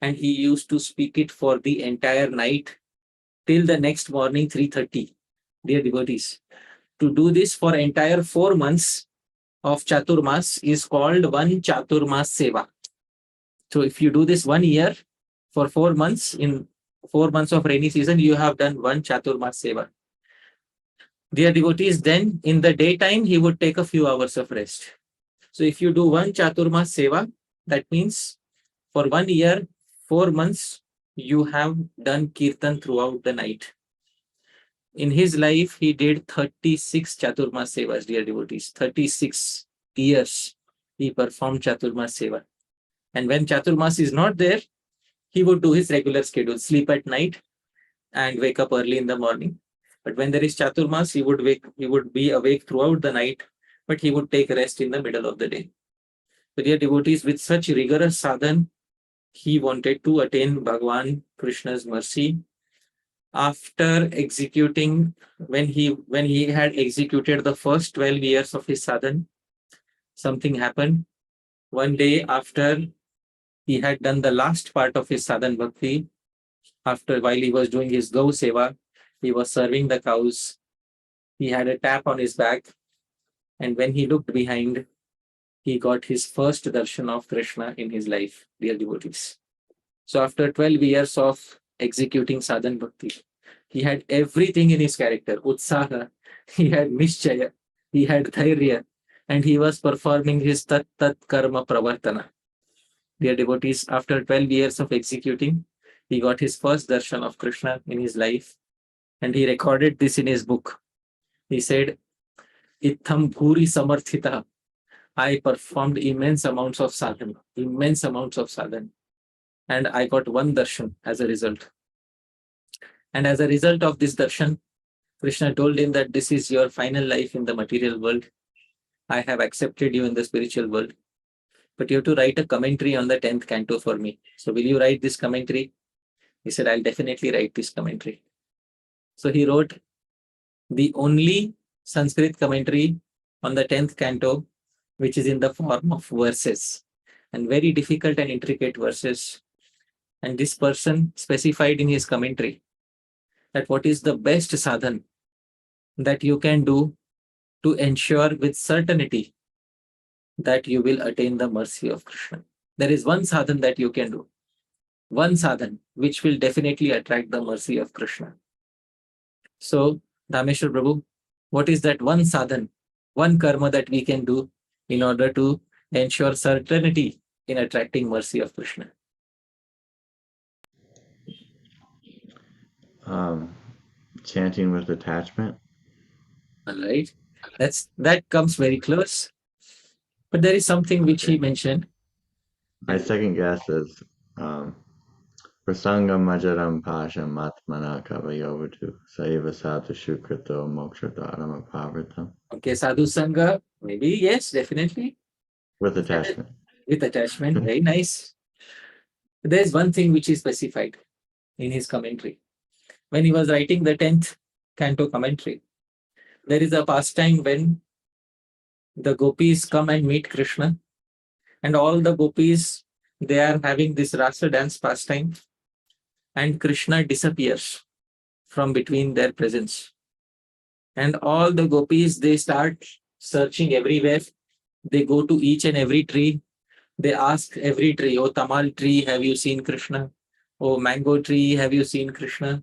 And he used to speak it for the entire night till the next morning, 3:30. Dear devotees, to do this for entire 4 months of Chaturmas is called one Chaturmas Seva. So if you do this 1 year for 4 months, in 4 months of rainy season, you have done one Chaturmas Seva. Dear devotees, then in the daytime, he would take a few hours of rest. So if you do one Chaturmas Seva, that means for 1 year, 4 months, you have done Kirtan throughout the night. In his life, he did 36 Chaturmas Sevas, dear devotees. 36 years he performed Chaturmas Seva. And when Chaturmas is not there, he would do his regular schedule, sleep at night and wake up early in the morning. But when there is Chaturmas, he would be awake throughout the night, but he would take rest in the middle of the day. So dear devotees, with such rigorous sadhan, he wanted to attain Bhagavan Krishna's mercy. After executing, when he had executed the first 12 years of his sadhan, something happened. One day after he had done the last part of his sadhan bhakti, while he was doing his Gau Seva, he was serving the cows. He had a tap on his back, and when he looked behind, he got his first darshan of Krishna in his life, dear devotees. So after 12 years of executing sadhan bhakti, he had everything in his character. Utsaha, he had nishchaya, he had dhairya, and he was performing his tat-tat-karma-pravartanat. Dear devotees, after 12 years of executing, he got his first darshan of Krishna in his life, and he recorded this in his book. He said, Itham bhuri samarthita. I performed immense amounts of sadhana, and I got one darshan as a result. And as a result of this darshan, Krishna told him that this is your final life in the material world. I have accepted you in the spiritual world, but you have to write a commentary on the 10th canto for me. So will you write this commentary? He said, I'll definitely write this commentary. So he wrote the only Sanskrit commentary on the 10th canto, which is in the form of verses, and very difficult and intricate verses. And this person specified in his commentary that what is the best sadhan that you can do to ensure with certainty that you will attain the mercy of Krishna. There is one sadhan that you can do, one sadhan which will definitely attract the mercy of Krishna. So, Dhameshwar Prabhu, what is that one sadhan, one karma that we can do in order to ensure certainty in attracting mercy of Krishna? Chanting with attachment. All right. That comes very close. But there is something which he mentioned. My second guess is Prasanga Majaram Pasham Matmana Kavayovatu Saiva Sadhu Shukrito Mokshatharama Pavartam. Okay, sadhu sangha, maybe yes, definitely. With attachment. With attachment, very nice. There is one thing which is specified in his commentary. When he was writing the 10th canto commentary, there is a pastime when the gopis come and meet Krishna, and all the gopis, they are having this rasa dance pastime, and Krishna disappears from between their presence. And all the gopis, they start searching everywhere. They go to each and every tree. They ask every tree, oh tamal tree, have you seen Krishna? Oh mango tree, have you seen Krishna?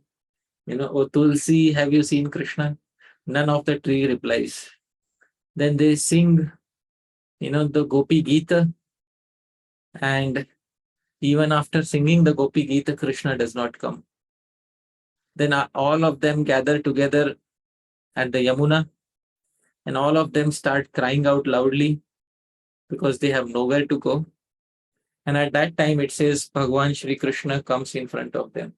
Oh tulsi, have you seen Krishna? None of the tree replies. Then they sing, the Gopi Gita. And even after singing the Gopi Gita, Krishna does not come. Then all of them gather together at the Yamuna, and all of them start crying out loudly because they have nowhere to go. And at that time, it says Bhagwan Shri Krishna comes in front of them.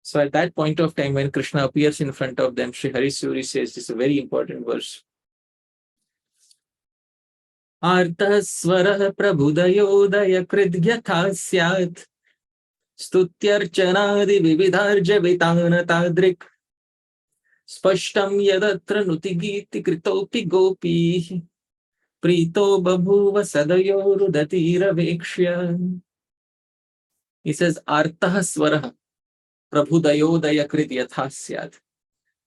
So at that point of time, when Krishna appears in front of them, Sri Harisuri says, this is a very important verse. Arthasvara prabhudayodaya kridyatha syat stutyarchanadi vividharja vitana tadrik spashtam yadatra nutigiti kritopi gopi prito babhuva sadayorudhatira vekshya. He says, Arthasvara prabhudayodaya kridyatha syat.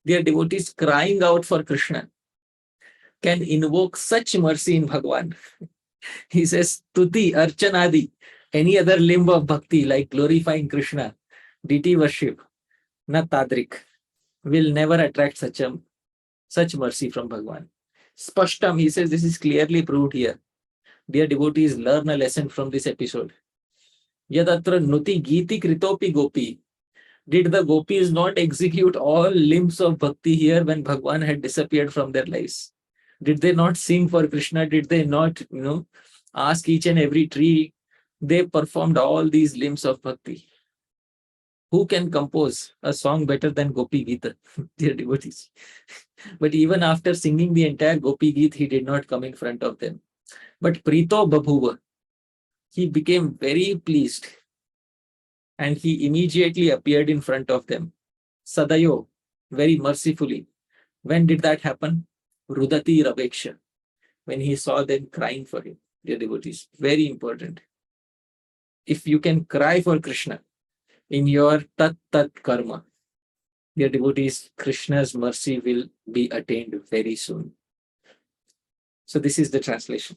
Their devotees crying out for Krishna can invoke such mercy in Bhagwan. He says, Tuti, Archanadi, any other limb of bhakti like glorifying Krishna, deity worship, not tadrik, will never attract such mercy from Bhagwan. Spashtam, he says, this is clearly proved here. Dear devotees, learn a lesson from this episode. Yadatra nuti giti kritopi gopi. Did the gopis not execute all limbs of bhakti here when Bhagwan had disappeared from their lives? Did they not sing for Krishna? Did they not, ask each and every tree? They performed all these limbs of bhakti. Who can compose a song better than Gopi Gita, dear devotees? But even after singing the entire Gopi Gita, he did not come in front of them. But Prito Babhuva, he became very pleased and he immediately appeared in front of them. Sadayo, very mercifully. When did that happen? Rudati Raveksha, when he saw them crying for him, dear devotees. Very important. If you can cry for Krishna in your tat-tat-karma, dear devotees, Krishna's mercy will be attained very soon. So this is the translation.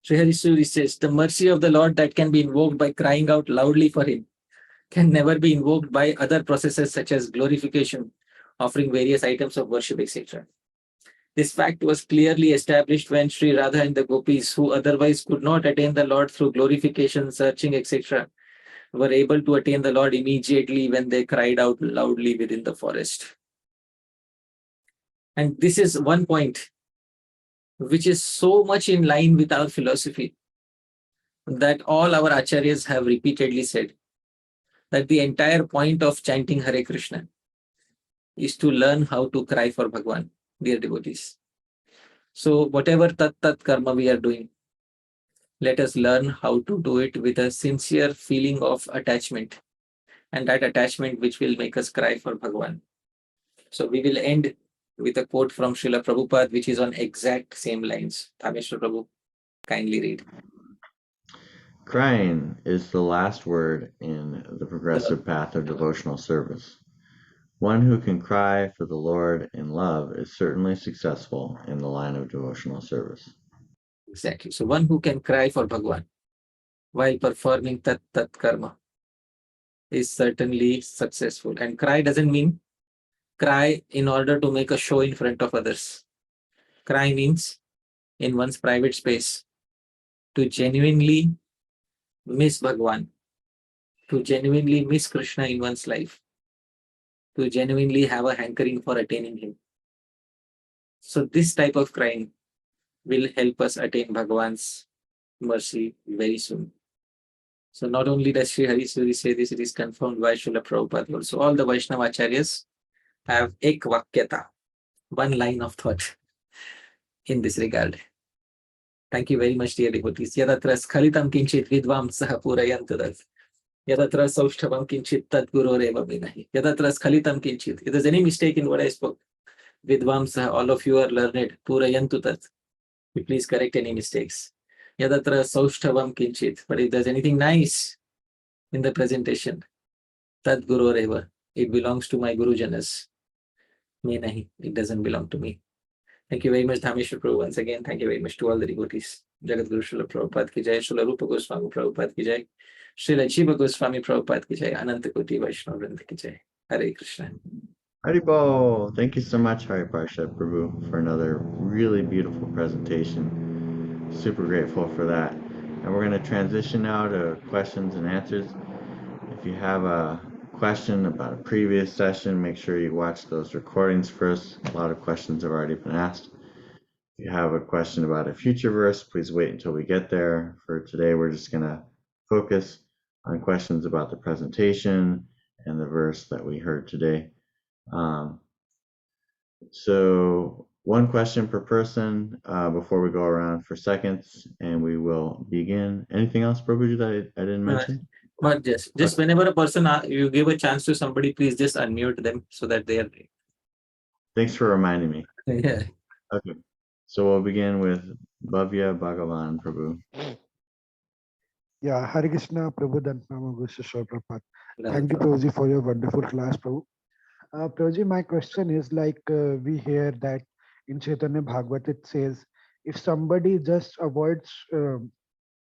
Sri Harisuri says, the mercy of the Lord that can be invoked by crying out loudly for him can never be invoked by other processes such as glorification, offering various items of worship, etc. This fact was clearly established when Sri Radha and the gopis, who otherwise could not attain the Lord through glorification, searching, etc., were able to attain the Lord immediately when they cried out loudly within the forest. And this is one point which is so much in line with our philosophy that all our acharyas have repeatedly said that the entire point of chanting Hare Krishna is to learn how to cry for Bhagwan, dear devotees. So whatever tat-tat-karma we are doing, let us learn how to do it with a sincere feeling of attachment, and that attachment which will make us cry for Bhagwan. So we will end with a quote from Srila Prabhupada, which is on exact same lines. Dhāmeśvara Prabhu, kindly read. Crying is the last word in the progressive path of devotional service. One who can cry for the Lord in love is certainly successful in the line of devotional service. Exactly. So one who can cry for Bhagwan while performing tat-tat-karma is certainly successful. And cry doesn't mean cry in order to make a show in front of others. Cry means in one's private space to genuinely miss Bhagwan, to genuinely miss Krishna in one's life, to genuinely have a hankering for attaining him. So this type of crying will help us attain Bhagwan's mercy very soon. So not only does Sri Harisuri say this, it is confirmed by Srila Prabhupada also. All the Vaishnava Acharyas have ek vakyata, one line of thought in this regard. Thank you very much, dear devotees. Yadatra skhalitam kinchit vidvam saha purayantu dat. Yadatra saushthavam kinchit tat guroreva minahi. Yadatra skhalitam kinchit. If there's any mistake in what I spoke, vidvam saha, all of you are learned, purayantu tat. Please correct any mistakes. Yadatra saushthavam kinchit. But if there's anything nice in the presentation, tat guroreva, it belongs to my Gurujanas. Me nahi, it doesn't belong to me. Thank you very much, Dhāmeśvara Prabhu. Once again, thank you very much to all the devotees. Jagat Guru Srila Prabhupada ki jai, Srila Rupa Goswami Prabhupada ki jai, Srila Jiva Goswami Prabhupada ki jai, Ananta Koti Vaishnava Vrinda ki jai. Hare Krishna. Haribol! Thank you so much, Hari Parshad Prabhu, for another really beautiful presentation. Super grateful for that. And we're going to transition now to questions and answers. If you have a question about a previous session, make sure you watch those recordings first. A lot of questions have already been asked. If you have a question about a future verse, please wait until we get there. For today, we're just going to focus on questions about the presentation and the verse that we heard today. So one question per person before we go around for seconds, and we will begin. Anything else, Prabhuji, that I didn't mention? Not just whenever a person, you give a chance to somebody, please just unmute them so that they are. Thanks for reminding me. Yeah. Okay. So we'll begin with Bhavya Bhagavan Prabhu. Yeah, Hare Krishna, Prabhu Dhanpama Goswami Prabhupada. Thank you, Prabhuji, for your wonderful class, Prabhu. Prabhuji, my question is we hear that in Chaitanya Bhagavat it says, if somebody just avoids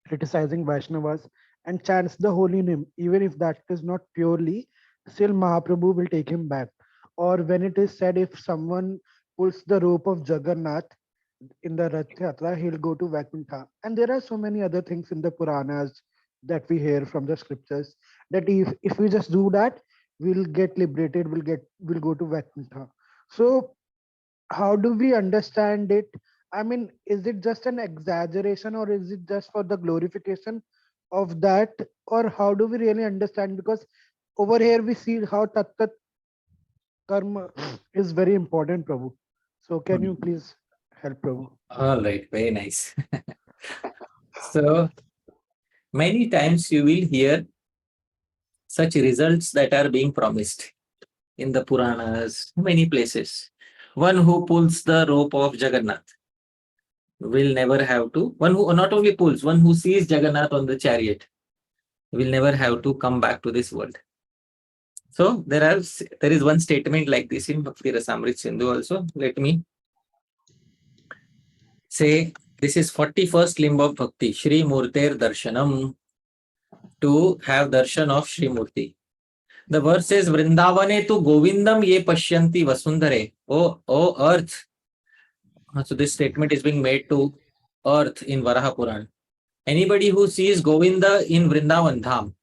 criticizing Vaishnavas and chants the holy name, even if that is not purely, still Mahaprabhu will take him back. Or when it is said, if someone pulls the rope of Jagannath in the Rath Yatra, he'll go to Vaikuntha. And there are so many other things in the Puranas that we hear from the scriptures that if we just do that, we'll get liberated, we'll go to Vaikuntha. So how do we understand it? I mean, is it just an exaggeration or is it just for the glorification of that? Or how do we really understand? Because over here we see how tat-tat-karma is very important, Prabhu. So can you please help, Prabhu? All right, very nice. So many times you will hear such results that are being promised in the Puranas, many places. One who pulls the rope of Jagannath will never have to, one who not only pulls, one who sees Jagannath on the chariot will never have to come back to this world. So there is one statement like this in Bhakti Rasamrit Sindhu also. Let me say, this is 41st limb of Bhakti, Shri Murter Darshanam, to have darshan of Shri Murti. The verse says, Vrindavane tu Govindam ye pashyanti vasundhare. O earth. So this statement is being made to earth in Varaha Puran. Anybody who sees Govinda in Vrindavan Dham,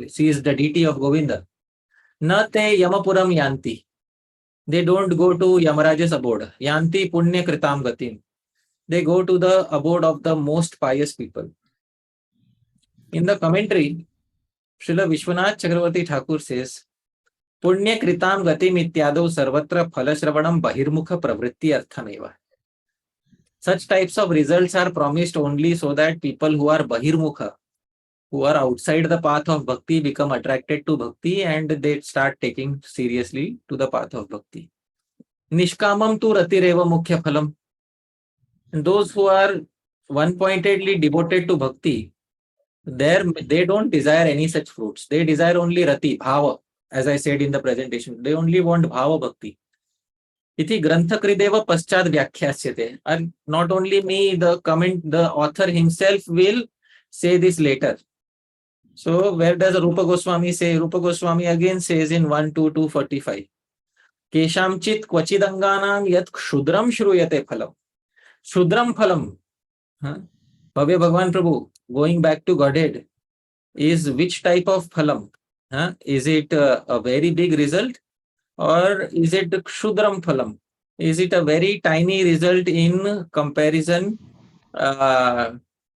sees the deity of Govinda, na te Yamapuram yanti. They don't go to Yamaraja's abode. Yanti punya kritam gatim. They go to the abode of the most pious people. In the commentary, Srila Vishwanath Chakravarti Thakur says, Punya kritam gatim ityado sarvatra phalashravanam bahirmukha pravritti arthameva. Such types of results are promised only so that people who are bahirmukha, who are outside the path of bhakti, become attracted to bhakti and they start taking seriously to the path of bhakti. Nishkamam tu ratireva mukhya phalam. And those who are one-pointedly devoted to bhakti, they don't desire any such fruits. They desire only rati, bhava, as I said in the presentation. They only want bhava bhakti. Iti grantha krideva paschad vyakhyāsyate. And not only me, the author himself will say this later. So where does Rupa Goswami say? Rupa Goswami again says in 1.2.245. Keshamchit kvachidanganam yat kshudram shruyate phalam. Shudram phalam. Bhavya Bhagwan Prabhu, going back to Godhead, is which type of phalam? Is it a very big result, or is it kshudram phalam? Is it a very tiny result in comparison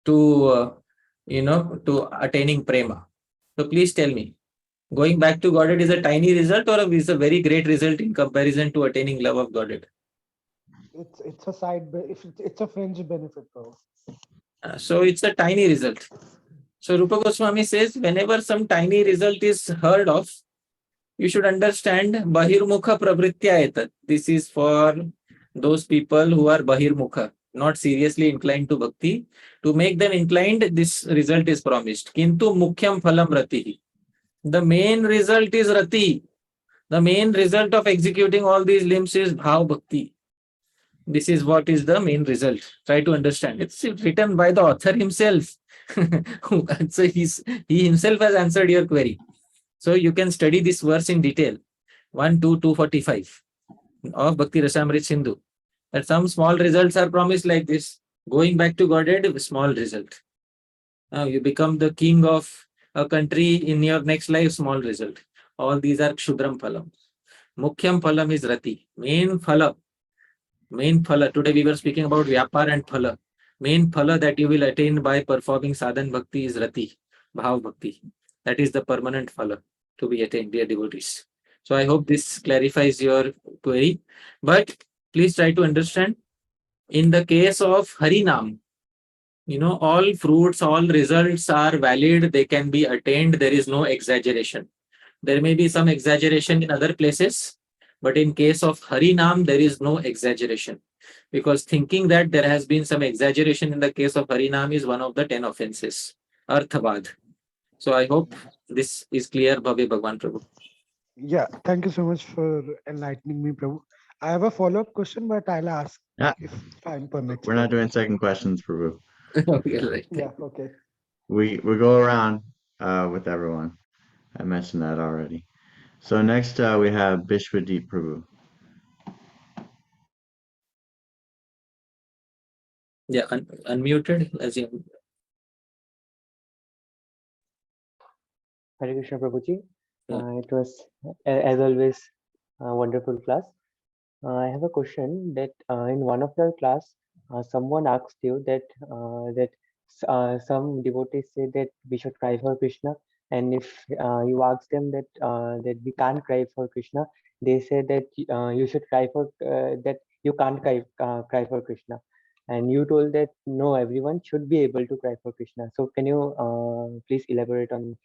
to attaining prema? So please tell me, going back to Godhead is a tiny result, or is a very great result in comparison to attaining love of Godhead? It's a it's a fringe benefit, bro. So it's a tiny result. So Rupa Goswami says, whenever some tiny result is heard of, you should understand bahirmukha pravritya etat. This is for those people who are bahirmukha, not seriously inclined to bhakti. To make them inclined, this result is promised. Kintu mukhyam phalam ratihi. The main result is rati. The main result of executing all these limbs is bhav bhakti. This is what is the main result. Try to understand. It's written by the author himself. So he himself has answered your query. So you can study this verse in detail. 1.2.245 of Bhakti Rasamrit Sindhu. That some small results are promised like this. Going back to Godhead, small result. Now you become the king of a country in your next life, small result. All these are kshudram phalam. Mukhyam phalam is rati. Main phala. Today we were speaking about Vyapara and phala. Main phala that you will attain by performing sadhana bhakti is rati, bhav bhakti. That is the permanent phala to be attained, dear devotees. So I hope this clarifies your query. But please try to understand, in the case of Harinam, all fruits, all results are valid. They can be attained. There is no exaggeration. There may be some exaggeration in other places, but in case of Harinam, there is no exaggeration. Because thinking that there has been some exaggeration in the case of Harinam is one of the 10 offenses. Arthabad. So I hope this is clear, Bhavya Bhagwan Prabhu. Yeah, thank you so much for enlightening me, Prabhu. I have a follow-up question, but I'll ask if time permits. We're not doing second questions, Prabhu. Okay, right. Yeah, okay. We go around with everyone. I mentioned that already. So next we have Bishwadeep Prabhu. Yeah, unmuted as you. Hare Krishna Prabhuji. It was, as always, a wonderful class. I have a question that in one of your class, someone asked you that some devotees say that we should cry for Krishna, and if you ask them that we can't cry for Krishna, they say that you should cry for that you can't cry for Krishna, and you told that no, everyone should be able to cry for Krishna. So can you please elaborate on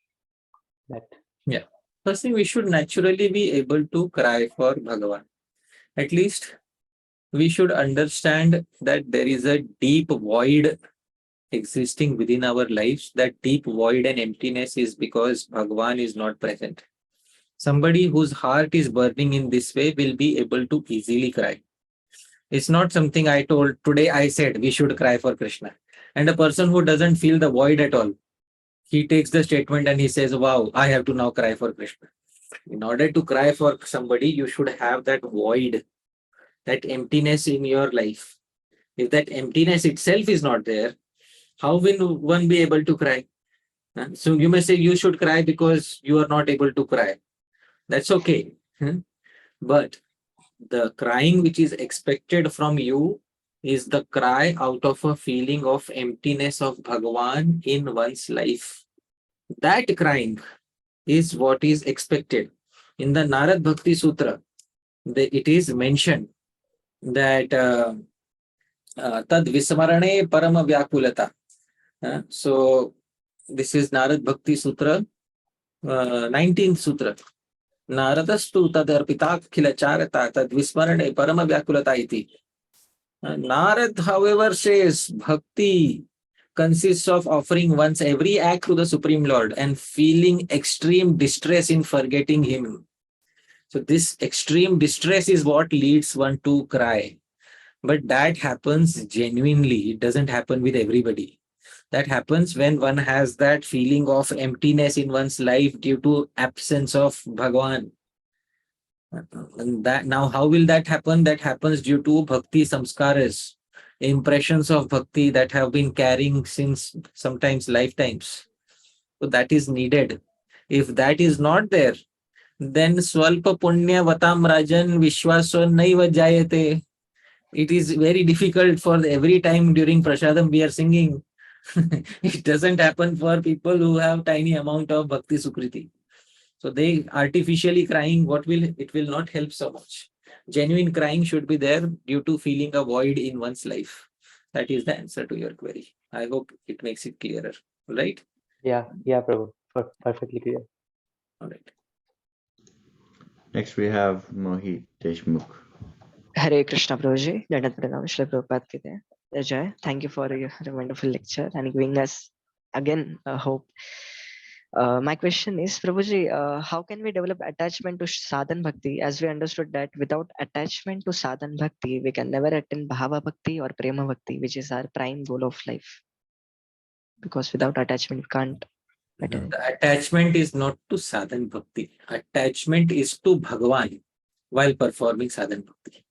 that? Yeah. First thing, we should naturally be able to cry for Bhagavan. At least we should understand that there is a deep void existing within our lives. That deep void and emptiness is because Bhagavan is not present. Somebody whose heart is burning in this way will be able to easily cry. It's not something I told today. I said we should cry for Krishna. And a person who doesn't feel the void at all, he takes the statement and he says, wow, I have to now cry for Krishna. In order to cry for somebody, you should have that void, that emptiness in your life. If that emptiness itself is not there, how will one be able to cry? So you may say you should cry because you are not able to cry. That's okay. But the crying which is expected from you is the cry out of a feeling of emptiness of Bhagavan in one's life. That crying is what is expected. In the Narad Bhakti Sutra, it is mentioned that tad vismarane parama vyakulata. So this is Narad Bhakti Sutra, 19th Sutra. Naradastu tad arpita khila charata tad vismarane parama vyakulata iti. Narad, however, says bhakti consists of offering one's every act to the Supreme Lord and feeling extreme distress in forgetting Him. So this extreme distress is what leads one to cry. But that happens genuinely. It doesn't happen with everybody. That happens when one has that feeling of emptiness in one's life due to absence of Bhagwan. And that, now, how will that happen? That happens due to bhakti samskaras, impressions of bhakti that have been carrying since sometimes lifetimes. So that is needed. If that is not there, then swalpa punya vatam rajan vishwaso naiva jayate. It is very difficult for every time during prasadam we are singing. It doesn't happen for people who have tiny amount of bhakti sukriti. So they artificially crying, it will not help so much. Genuine crying should be there due to feeling a void in one's life. That is the answer to your query. I hope it makes it clearer. Right? Yeah, Prabhu. Perfectly clear. All right. Next we have Mohit Deshmukh. Hare Krishna Prabhuji, Dandavat Pranam, Srila Prabhupada ki jai. Jai. Thank you for your wonderful lecture and giving us again hope. My question is, Prabhuji, how can we develop attachment to sadhan bhakti, as we understood that without attachment to sadhan bhakti, we can never attain bhava bhakti or prema bhakti, which is our prime goal of life. Because without attachment, we can't attain it. The attachment is not to sadhan bhakti. Attachment is to Bhagavan while performing sadhan bhakti.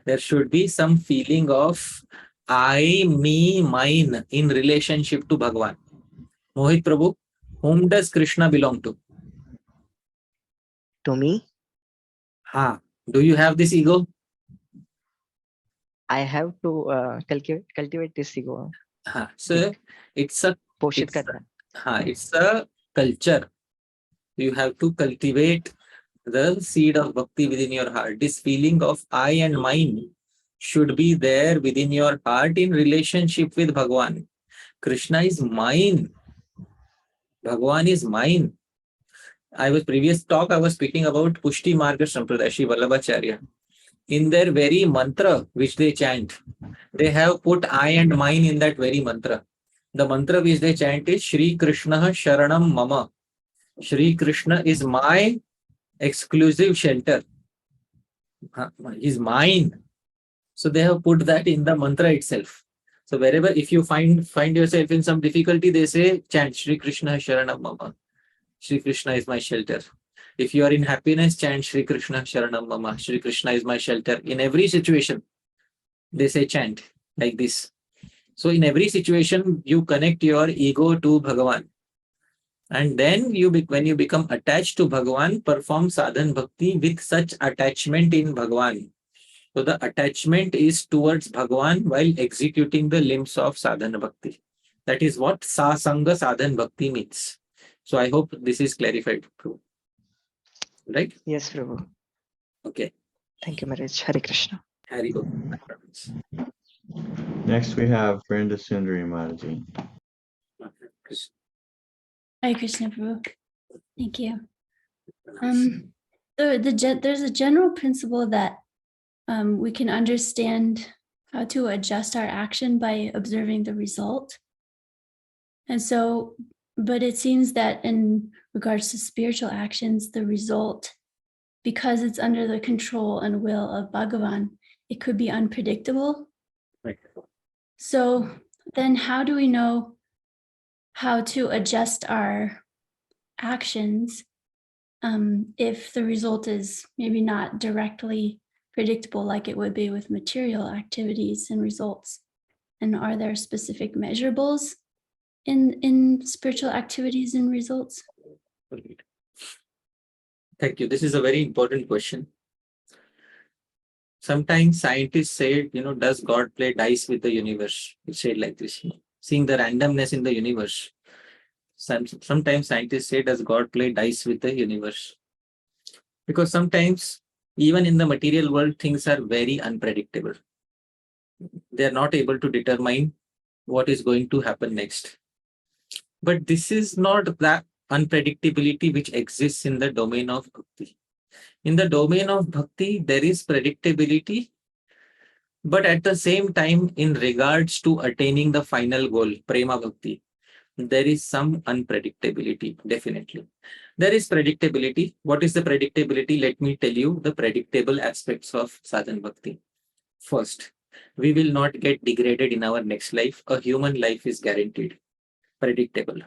There should be some feeling of I, me, mine in relationship to Bhagavan. Mohit Prabhu, whom does Krishna belong to? To me, Do you have this ego? I have to cultivate this ego. So it's a Poshit it's a- karna. it's a culture. You have to cultivate the seed of bhakti within your heart. This feeling of I and mine should be there within your heart in relationship with Bhagavan. Krishna is mine. Bhagavan is mine. I was speaking about Pushti Marga Sampradaya, Sri Vallabhacharya. In their very mantra which they chant, they have put I and mine in that very mantra. The mantra which they chant is Shri Krishna Sharanam Mama. Shri Krishna is my exclusive shelter. He's mine. So they have put that in the mantra itself. So wherever, if you find yourself in some difficulty, they say chant Shri Krishna Sharanam Mama. Shri Krishna is my shelter. If you are in happiness, chant Shri Krishna Sharanam Mama. Shri Krishna is my shelter. In every situation, they say chant like this. So in every situation, you connect your ego to Bhagavan. And then when you become attached to Bhagavan, perform sadhan bhakti with such attachment in Bhagavan. So the attachment is towards Bhagavan while executing the limbs of sadhana bhakti. That is what sasanga sadhan bhakti means. So I hope this is clarified. Right? Yes, Prabhu. Okay. Thank you, Maharaj. Hare Krishna. Hari Om. Next we have Vrinda Sundari Mataji. Hare Krishna Prabhu. Thank you. There's a general principle that we can understand how to adjust our action by observing the result. And so, but it seems that in regards to spiritual actions, the result, because it's under the control and will of Bhagavan, it could be unpredictable. Right. So then how do we know how to adjust our actions if the result is maybe not directly predictable like it would be with material activities and results? And are there specific measurables in spiritual activities and results? Thank you. This is a very important question. Sometimes scientists say, does God play dice with the universe? It's said like this, seeing the randomness in the universe. Sometimes scientists say, does God play dice with the universe? Because sometimes, even in the material world, things are very unpredictable. They are not able to determine what is going to happen next. But this is not that unpredictability which exists in the domain of bhakti. In the domain of bhakti, there is predictability, But at the same time, in regards to attaining the final goal, Prema Bhakti, there is some unpredictability, definitely. There is predictability. What is the predictability? Let me tell you the predictable aspects of Sadhana Bhakti. First, we will not get degraded in our next life. A human life is guaranteed, predictable.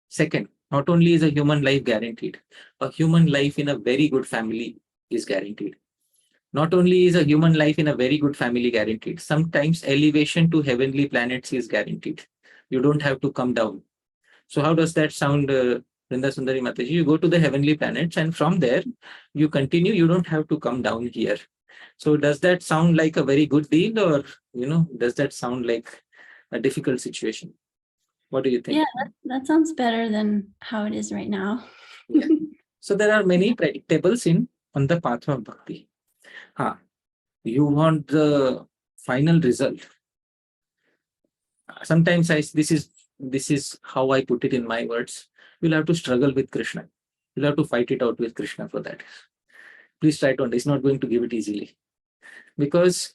Second, not only is a human life guaranteed, a human life in a very good family is guaranteed. Not only is a human life in a very good family guaranteed, sometimes elevation to heavenly planets is guaranteed. You don't have to come down. So how does that sound, Vrinda Sundari Mataji? You go to the heavenly planets and from there you continue. You don't have to come down here. So does that sound like a very good deal, or does that sound like a difficult situation? What do you think? Yeah, that sounds better than how it is right now. Yeah. So there are many predictables on the path of bhakti. You want the final result. Sometimes this is how I put it in my words. You'll have to struggle with Krishna. You'll have to fight it out with Krishna for that. Please try to understand. It's not going to give it easily. Because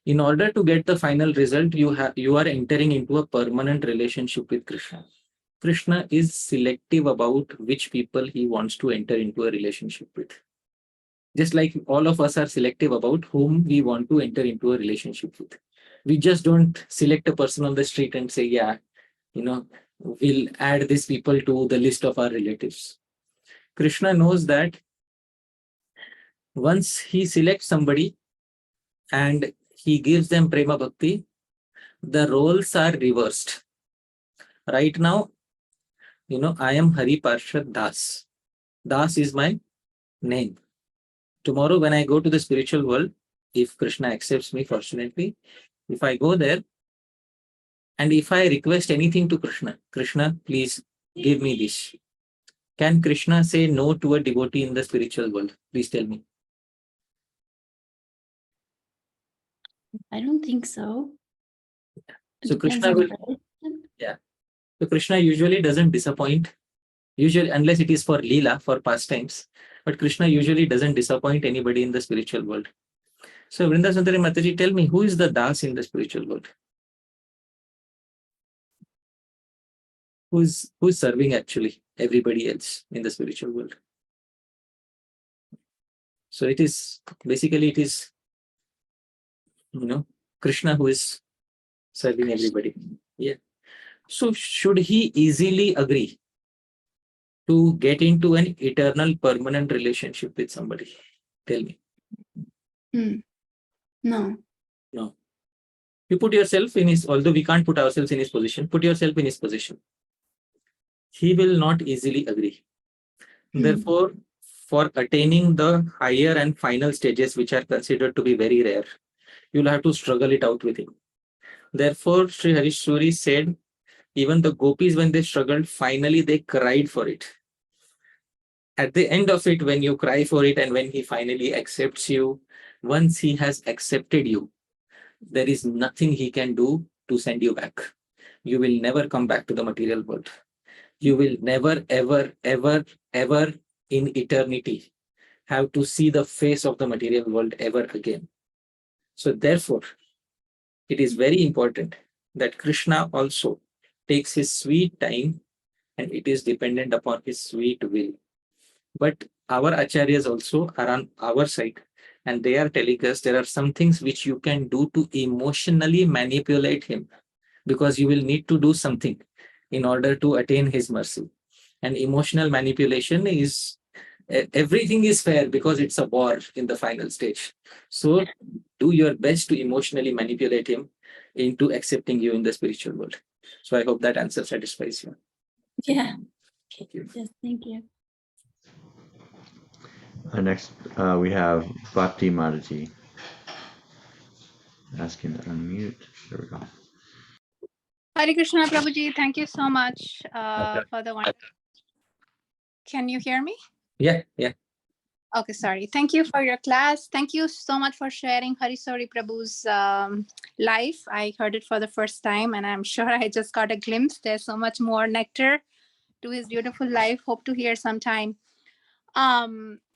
in order to get the final result, you are entering into a permanent relationship with Krishna. Krishna is selective about which people he wants to enter into a relationship with. Just like all of us are selective about whom we want to enter into a relationship with. We just don't select a person on the street and say, yeah, we'll add these people to the list of our relatives. Krishna knows that once he selects somebody and he gives them Prema Bhakti, the roles are reversed. Right now, I am Hari Pārṣad Das. Das is my name. Tomorrow when I go to the spiritual world, if Krishna accepts me, fortunately, if I go there and if I request anything to Krishna, Krishna, please give me this. Can Krishna say no to a devotee in the spiritual world? Please tell me. I don't think so. It So depends Krishna on will, the person. yeah. So Krishna usually doesn't disappoint, usually unless it is for Leela, for pastimes. But Krishna usually doesn't disappoint anybody in the spiritual world. So Vrinda Sundari Mataji, tell me, who is the Das in the spiritual world? Who's serving actually everybody else in the spiritual world? So it is basically Krishna who is serving everybody. Yeah. So should he easily agree to get into an eternal permanent relationship with somebody? Tell me. No. No. You put yourself in his, although we can't put ourselves in his position, put yourself in his position. He will not easily agree. Therefore, for attaining the higher and final stages, which are considered to be very rare, you'll have to struggle it out with him. Therefore, Sri Harisuri said, even the gopis, when they struggled, finally they cried for it. At the end of it, when you cry for it and when he finally accepts you, once he has accepted you, there is nothing he can do to send you back. You will never come back to the material world. You will never, ever, ever, ever in eternity have to see the face of the material world ever again. So therefore, it is very important that Krishna also takes his sweet time and it is dependent upon his sweet will. But our acharyas also are on our side and they are telling us there are some things which you can do to emotionally manipulate him, because you will need to do something in order to attain his mercy. And emotional manipulation is, everything is fair because it's a war in the final stage. So do your best to emotionally manipulate him into accepting you in the spiritual world. So I hope that answer satisfies you. Yeah. Thank you. Yes, thank you. Next, we have Bhakti Mataji. Asking to unmute. There we go. Hare Krishna Prabhuji, thank you so much for the one. Can you hear me? Yeah. Okay, sorry. Thank you for your class. Thank you so much for sharing Harisuri Prabhu's life. I heard it for the first time and I'm sure I just got a glimpse. There's so much more nectar to his beautiful life. Hope to hear sometime.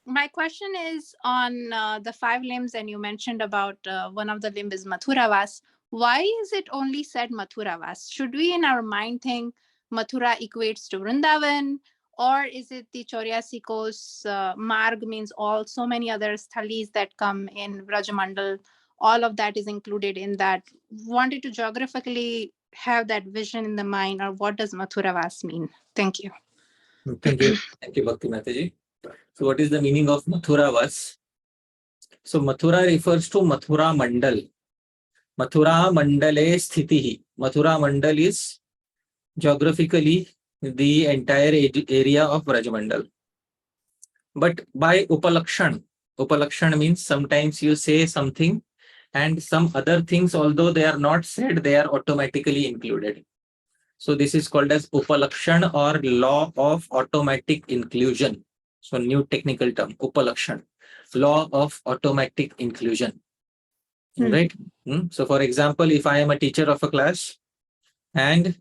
My question is on the 5 limbs, and you mentioned about one of the limbs is Mathura Vaas. Why is it only said Mathura Vaas? Should we in our mind think Mathura equates to Vrindavan, or is it the Chauryaasi Kos Marg means all so many other sthalis that come in Vrajamandal? All of that is included in that. Wanted to geographically have that vision in the mind, or what does Mathura Vaas mean? Thank you. Thank you. Thank you, Bhakti Mataji. So what is the meaning of Mathura Vaas? So Mathura refers to Mathura Mandal. Mathura Mandale Sthitihi. Mathura Mandal is geographically the entire area of Vrajamandal. But by Upalakshan, Upalakshan means sometimes you say something and some other things, although they are not said, they are automatically included. So this is called as Upalakshan or law of automatic inclusion. So new technical term, Upalakshan, law of automatic inclusion. Right? So for example, if I am a teacher of a class and,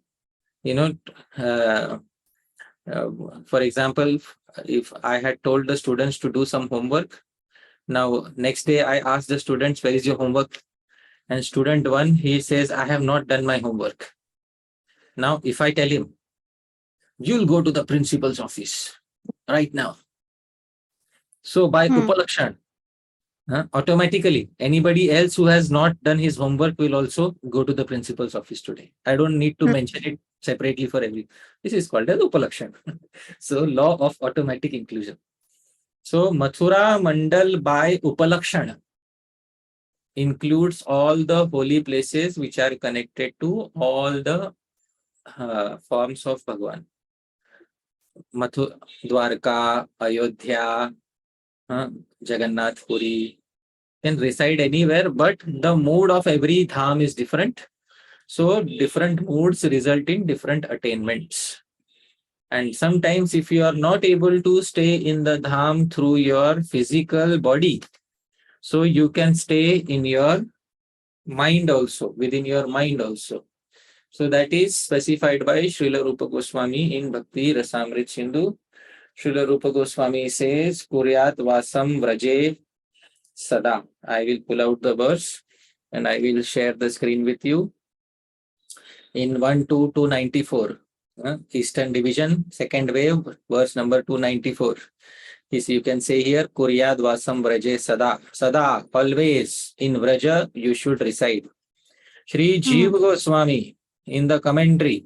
for example, if I had told the students to do some homework, now next day I ask the students, where is your homework? And student 1, he says, I have not done my homework. Now, if I tell him, you'll go to the principal's office right now. So by Upalakshan, automatically, anybody else who has not done his homework will also go to the principal's office today. I don't need to mention it separately for every. This is called as Upalakshan. So law of automatic inclusion. So Mathura Mandal by Upalakshan includes all the holy places which are connected to all the forms of Bhagwan. Mathura, Dwarka, Ayodhya, Jagannath Puri can reside anywhere, but the mood of every dham is different. So different moods result in different attainments. And sometimes if you are not able to stay in the dham through your physical body, so you can stay in your mind also, within your mind also. So that is specified by Srila Rupa Goswami in Bhakti Rasamrit Sindhu. Srila Rupa Goswami says, Kuryat Vasam Vraje Sada. I will pull out the verse and I will share the screen with you. In 1-294, Eastern Division, second wave, verse number 294. You can say here, Kuryad Vasam Vraje Sada. Sada, always in Vraja, you should reside. Sri Jiva Goswami in the commentary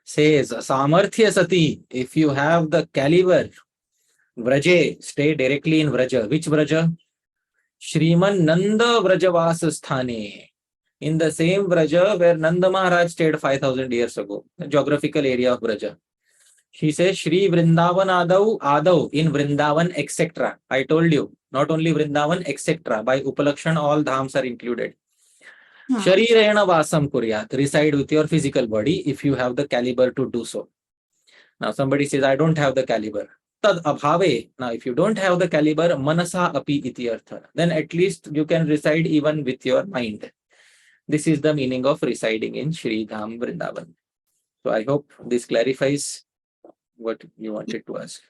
says, Samarthya Sati, if you have the caliber, Vraje, stay directly in Vraja. Which Vraja? Shriman Nanda Vrajavasa Sthane. In the same Vraja where Nanda Maharaj stayed 5,000 years ago, the geographical area of Vraja. She says, Shri Vrindavan Adav, in Vrindavan, etc. I told you, not only Vrindavan, etc. By Upalakshan, all dhams are included. Sharirena Vasam Kuryat, reside with your physical body if you have the caliber to do so. Now somebody says, I don't have the caliber. Tad abhave. Now if you don't have the caliber, manasa api iti artha, then at least you can reside even with your mind. This is the meaning of residing in Shri Dham Vrindavan. So I hope this clarifies what you wanted to ask.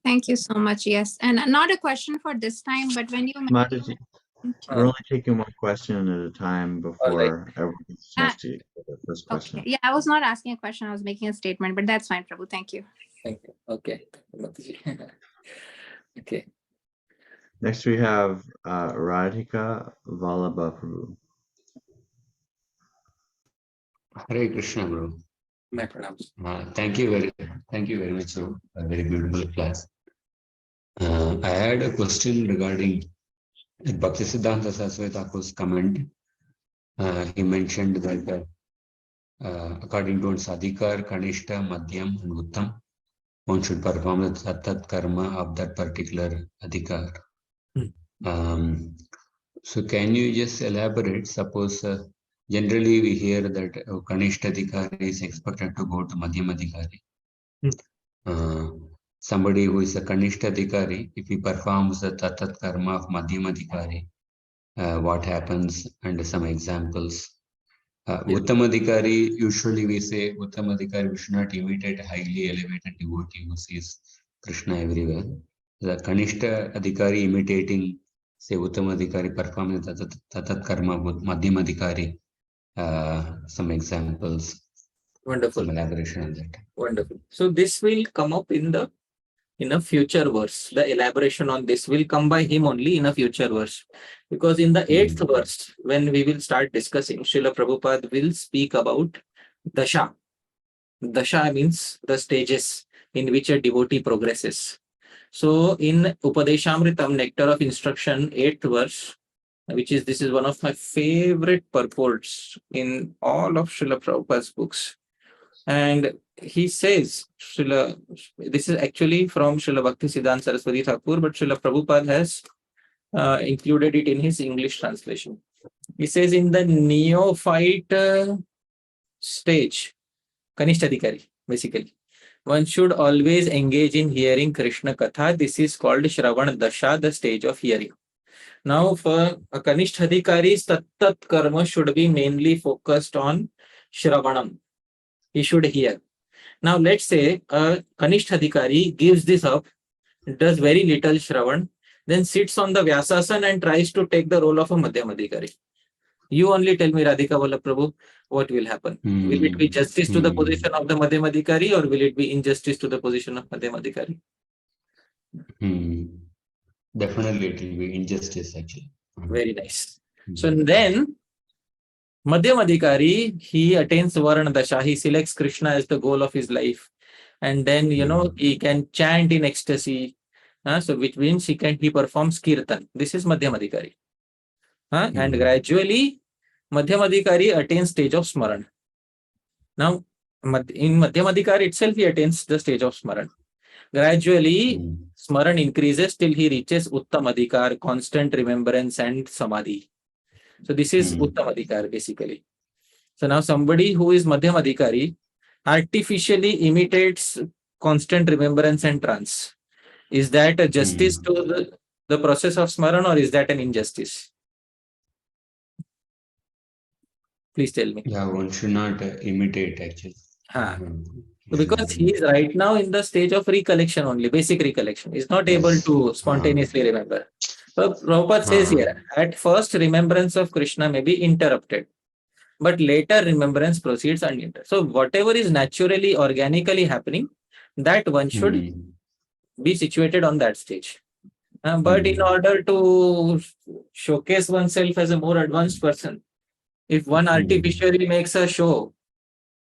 Thank you so much. Yes. And not a question for this time, but when you Mataji, we're only taking one question at a time before everyone gets a chance to get the first question. Okay. Yeah, I was not asking a question. I was making a statement, but that's fine, Prabhu. Thank you. Thank you. Okay. Okay. Next we have Radhika Vallabha Prabhu. Hare Krishna, Guru. My pranams. Thank you very much. So, a very beautiful class. I had a question regarding Bhakti Sandarbha Saraswati Thakur's comment. He mentioned that according to Sadhikar, Kanishta, Madhyam, and Uttam, one should perform the tat-tat-karma of that particular adhikar. So can you just elaborate? Suppose generally we hear that Kanishta adhikari is expected to go to Madhyam adhikari. Somebody who is a Kanishta adhikari, if he performs the tat-tat-karma of Madhyam adhikari, what happens, and some examples. Uttam adhikari, usually we say Uttam adhikari, we should not imitate highly elevated devotee who sees Krishna everywhere. the Kanishta Adhikari imitating, say, Uttama Adhikari performing tat-tat-karma with Madhyama Adhikari. Some examples. Wonderful. Some elaboration on that. Wonderful. So this will come up in a future verse. The elaboration on this will come by him only in a future verse. Because in the 8th verse, when we will start discussing, Srila Prabhupada will speak about Dasha. Dasha means the stages in which a devotee progresses. So in Upadeshamritam, Nectar of Instruction, 8th verse, this is one of my favorite purports in all of Srila Prabhupada's books. And he says, this is actually from Srila Bhaktisiddhanta Saraswati Thakura, but Srila Prabhupada has included it in his English translation. He says, in the neophyte stage, Kanishtadhikari, basically, one should always engage in hearing Krishna Katha. This is called Shravan Dasha, the stage of hearing. Now, for a Kanishtadhikari, tat-tat-karma should be mainly focused on Shravanam. He should hear. Now, let's say a Kanishtadhikari gives this up, does very little Shravan, then sits on the Vyasasana and tries to take the role of a Madhyamadhikari. You only tell me, Radhika Vallabh Prabhu, what will happen? Will it be justice to the position of the Madhyamadhikari, or will it be injustice to the position of Madhyamadhikari? Definitely it will be injustice, actually. Very nice. So then, Madhyamadhikari, he attains Varna Dasha, he selects Krishna as the goal of his life. And then, he can chant in ecstasy. So which means he performs kirtan. This is Madhyamadhikari. And gradually, Madhyamadhikari attains stage of Smaran. Now, in Madhyamadhikari itself, he attains the stage of Smaran. Gradually, Smaran increases till he reaches Uttamadhikar, constant remembrance and Samadhi. So this is Uttamadhikar, basically. So now somebody who is Madhyamadhikari artificially imitates constant remembrance and trance. Is that a justice to the process of Smaran, or is that an injustice? Please tell me. Yeah, one should not imitate, actually. Because he is right now in the stage of recollection only, basic recollection. He is not able to spontaneously remember. So Prabhupada says here, at first remembrance of Krishna may be interrupted, but later remembrance proceeds uninterrupted. So whatever is naturally, organically happening, that one should be situated on that stage. But in order to showcase oneself as a more advanced person, if one artificially makes a show,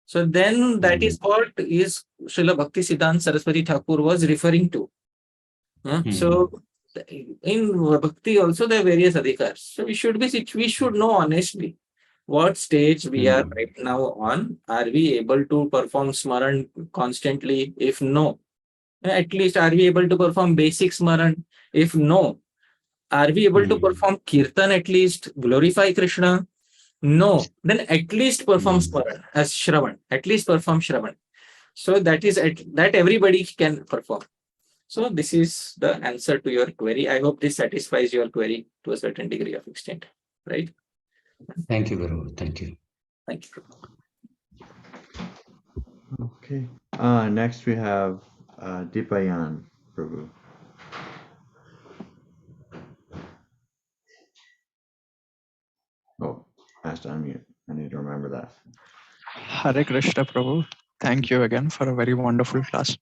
so then that is what is Srila Bhaktisiddhanta Saraswati Thakura was referring to. So in Bhakti also there are various adhikars. So we should know honestly what stage we are right now on. Are we able to perform Smaran constantly? If no, at least are we able to perform basic Smaran? If no, are we able to perform Kirtan at least, glorify Krishna? No, then at least perform Smaran as Shravan, at least perform Shravan. So that is that everybody can perform. So this is the answer to your query. I hope this satisfies your query to a certain degree of extent, right? Thank you very much. Thank you. Thank you. Okay. Next we have Deepayan Prabhu. Oh, has to unmute. I need to remember that. Hare Krishna Prabhu. Thank you again for a very wonderful class.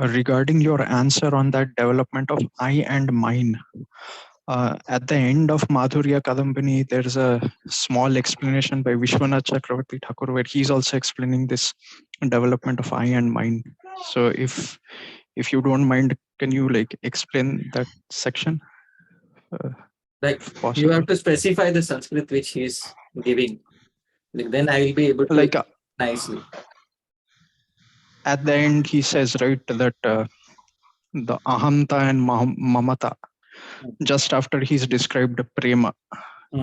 Regarding your answer on that development of I and mine, at the end of Madhurya Kadambini, there's a small explanation by Vishwanath Chakravarti Thakur where he's also explaining this development of I and mine. So if you don't mind, can you explain that section? You have to specify the Sanskrit which he is giving. Then I will be able to nicely. At the end, he says, right, that the ahamta and mamata, just after he's described prema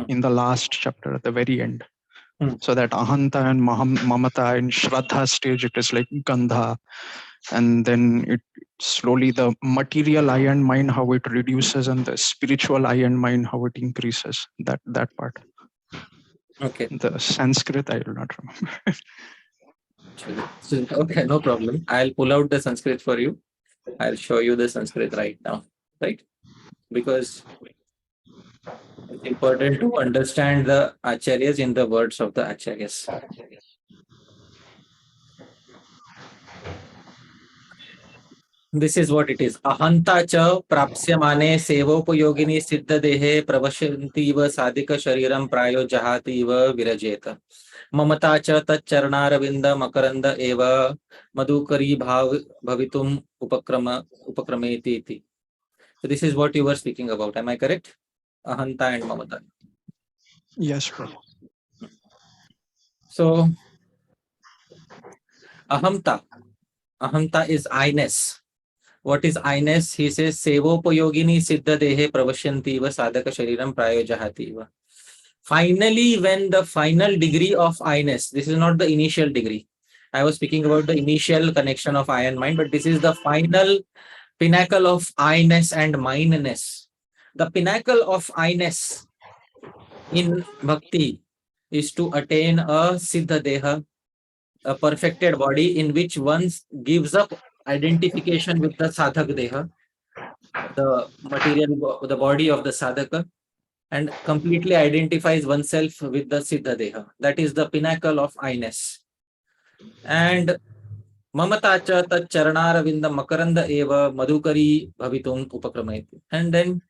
in the last chapter at the very end. So that ahanta and mamata in Shraddha stage, it is like gandha. And then it slowly, the material I and mine, how it reduces, and the spiritual I and mine, how it increases. That part. Okay. The Sanskrit, I will not remember. Okay, no problem. I'll pull out the Sanskrit for you. I'll show you the Sanskrit right now, right? Because it's important to understand the acharyas in the words of the acharyas. This is what it is. Ahanta cha prapsyamane sevopayogini siddha dehe pravashantiva sadhika shariram prayo jahativa virajeta. Mamata cha tacharnaravinda makaranda eva madhukari bhavitum upakrameti iti. So this is what you were speaking about. Am I correct? Ahanta and mamata. Yes, Prabhu. So ahamta is I-ness. What is I-ness? He says sevopayogini siddha dehe pravashyantiva sadhaka shariram prayojahativa. Finally, when the final degree of I-ness, this is not the initial degree. I was speaking about the initial connection of I and mind, but this is the final pinnacle of I-ness and mine-ness. The pinnacle of I-ness in bhakti is to attain a siddha deha, a perfected body in which one gives up identification with the sadhak deha, the material, the body of the sadhaka, and completely identifies oneself with the siddha deha. That is the pinnacle of I-ness. And mamatacha tat charanaravindam makaranda eva madhukari bhavitum upakramayati. And then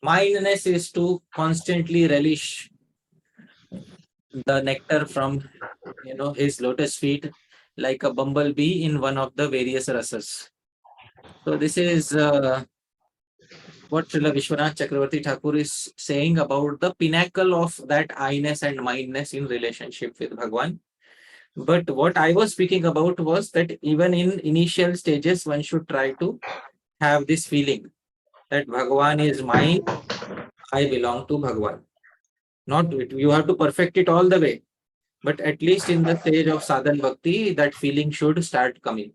mindness is to constantly relish the nectar from his lotus feet like a bumblebee in one of the various rasas. So this is what Srila Vishwanath Chakravarti Thakur is saying about the pinnacle of that I-ness and mindness in relationship with Bhagwan. But what I was speaking about was that even in initial stages, one should try to have this feeling that Bhagwan is mine, I belong to Bhagwan. Not you have to perfect it all the way, but at least in the stage of sadhana bhakti, that feeling should start coming.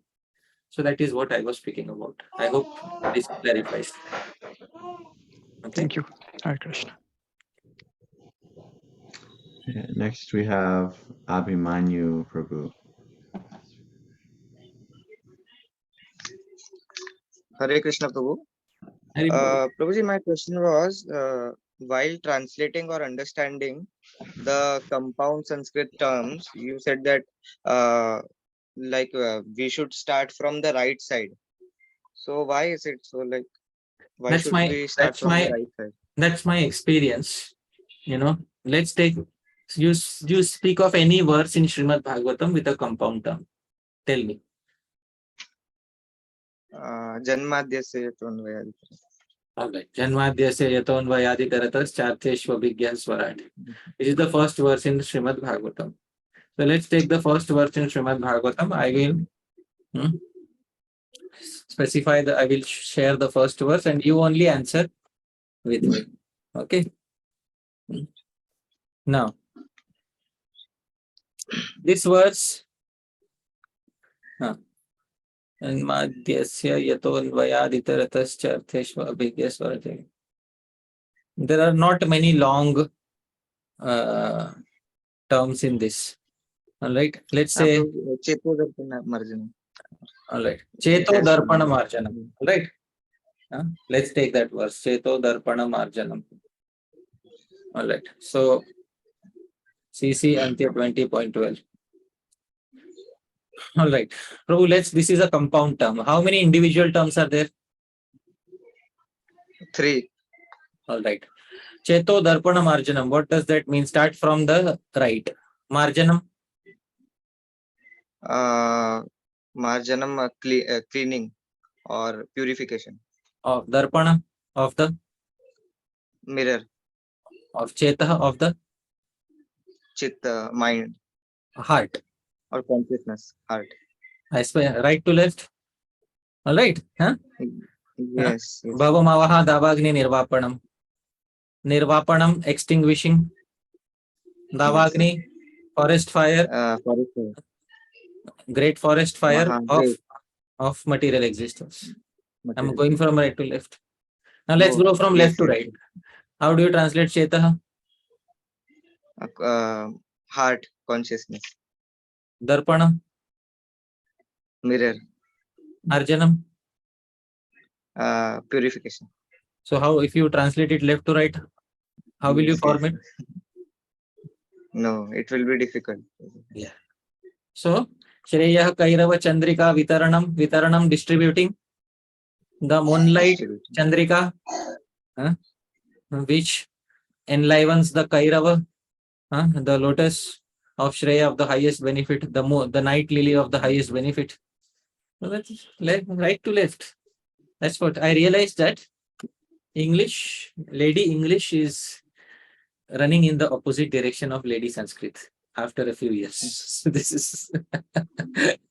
So that is what I was speaking about. I hope this clarifies. Okay. Thank you. Hare Krishna. Next we have Abhimanyu Prabhu. Hare Krishna Prabhu. Prabhuji, my question was, while translating or understanding the compound Sanskrit terms, you said that we should start from the right side. So why is it so? Like, why should we start from the right side? That's my experience. Let's take you speak of any verse in Srimad Bhagavatam with a compound term. Tell me. Janmadhyasya yatonvayadi. All right. Janmadhyasya yatonvayadi karatas chartheshva vigyan swarati. This is the first verse in Srimad Bhagavatam. So let's take the first verse in Srimad Bhagavatam. I will specify I will share the first verse and you only answer with me. Okay. Now, this verse, Janmadhyasya yatonvayadi karatas chartheshva vigyan swarati. There are not many long terms in this. All right. Let's say. All right. Cheto darpana marjanam. All right. Let's take that verse. Cheto darpana marjanam. All right. So, CC Antya 20.12. All right. Prabhu, this is a compound term. How many individual terms are there? 3. All right. Cheto darpana marjanam. What does that mean? Start from the right. Marjanam. Marjanam, cleaning or purification. Of darpana, of the mirror. Of cheta, of the chitta, mind. Heart. Or consciousness, heart. I swear, right to left. All right. Huh? Yes. Bhavamavaha davagni nirvapanam. Nirvapanam, extinguishing. Davagni, yes. Forest fire. Forest fire. Great forest fire of material existence. I'm going from right to left. Now let's go from left to right. How do you translate Cheta? Heart, consciousness. Darpana? Mirror. Arjanam? purification. So how, if you translate it left to right, how will you Yes, form it? No, it will be difficult. Yeah. So Shreyah Kairava Chandrika Vitaranam distributing the moonlight Distributing. Chandrika, which enlivens the Kairava, the lotus of Shreya of the highest benefit, the night lily of the highest benefit. So that's right to left. That's what I realized, that English, Lady English is running in the opposite direction of Lady Sanskrit after a few years. So this is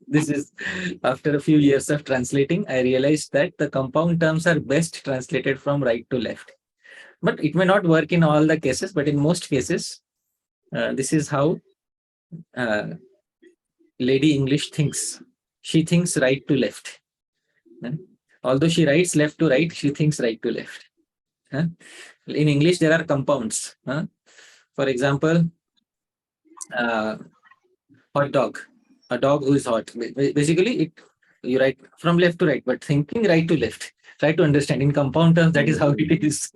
this is after a few years of translating, I realized that the compound terms are best translated from right to left. But it may not work in all the cases, but in most cases, this is how Lady English thinks. She thinks right to left. Although she writes left to right, she thinks right to left. In English, there are compounds. For example, hot dog. A dog who is hot. Basically, you write from left to right, but thinking right to left. Try to understand in compound terms, that is how it is.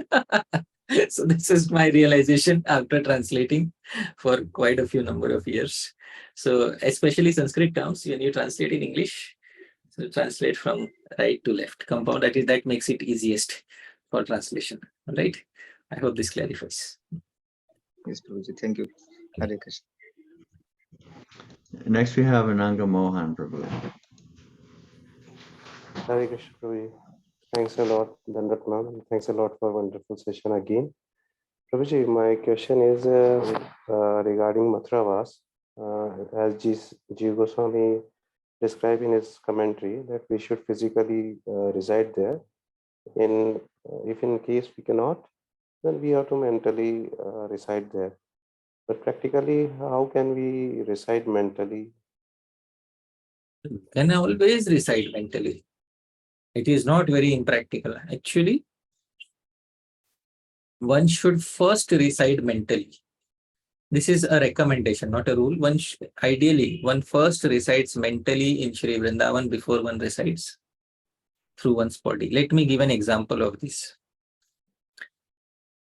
So this is my realization after translating for quite a few number of years. So especially Sanskrit terms, when you translate in English, so translate from right to left. Compound, that makes it easiest for translation. Right? I hope this clarifies. Yes, Prabhuji. Thank you. Hare Krishna. Next we have Ananga Mohan Prabhu. Hare Krishna Prabhuji. Thanks a lot, Dandat Ma'am, and thanks a lot for wonderful session again. Prabhuji, my question is regarding Mathura Vaas. As G. Goswami described in his commentary that we should physically reside there. If in case we cannot, then we have to mentally reside there. But practically, how can we reside mentally? Can always reside mentally. It is not very impractical. Actually, one should first reside mentally. This is a recommendation, not a rule. Ideally, one first resides mentally in Shri Vrindavan before one resides through one's body. Let me give an example of this.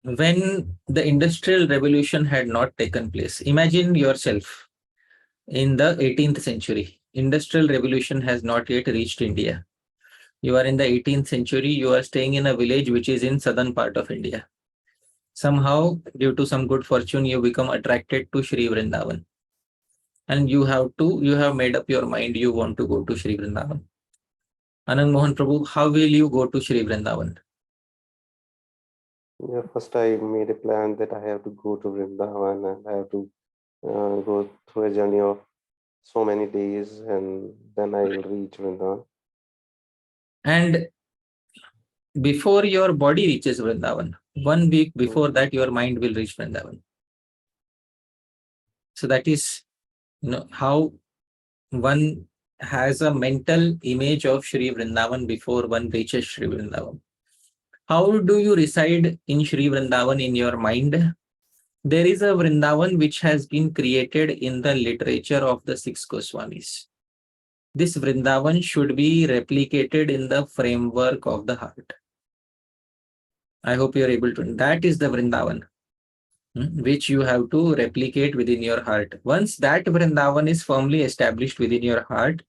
When the Industrial Revolution had not taken place, imagine yourself in the 18th century. Industrial Revolution has not yet reached India. You are in the 18th century, you are staying in a village which is in southern part of India. Somehow, due to some good fortune, you become attracted to Shri Vrindavan. And you have made up your mind, you want to go to Shri Vrindavan. Anand Mohan Prabhu, how will you go to Shri Vrindavan? Yeah, first I made a plan that I have to go to Vrindavan and I have to go through a journey of so many days, and then I will reach Vrindavan. And before your body reaches Vrindavan, 1 week before that, your mind will reach Vrindavan. So that is, how one has a mental image of Shri Vrindavan before one reaches Shri Vrindavan. How do you reside in Shri Vrindavan in your mind? There is a Vrindavan which has been created in the literature of the 6 Goswamis. This Vrindavan should be replicated in the framework of the heart. I hope you are able to. That is the Vrindavan which you have to replicate within your heart. Once that Vrindavan is firmly established within your heart,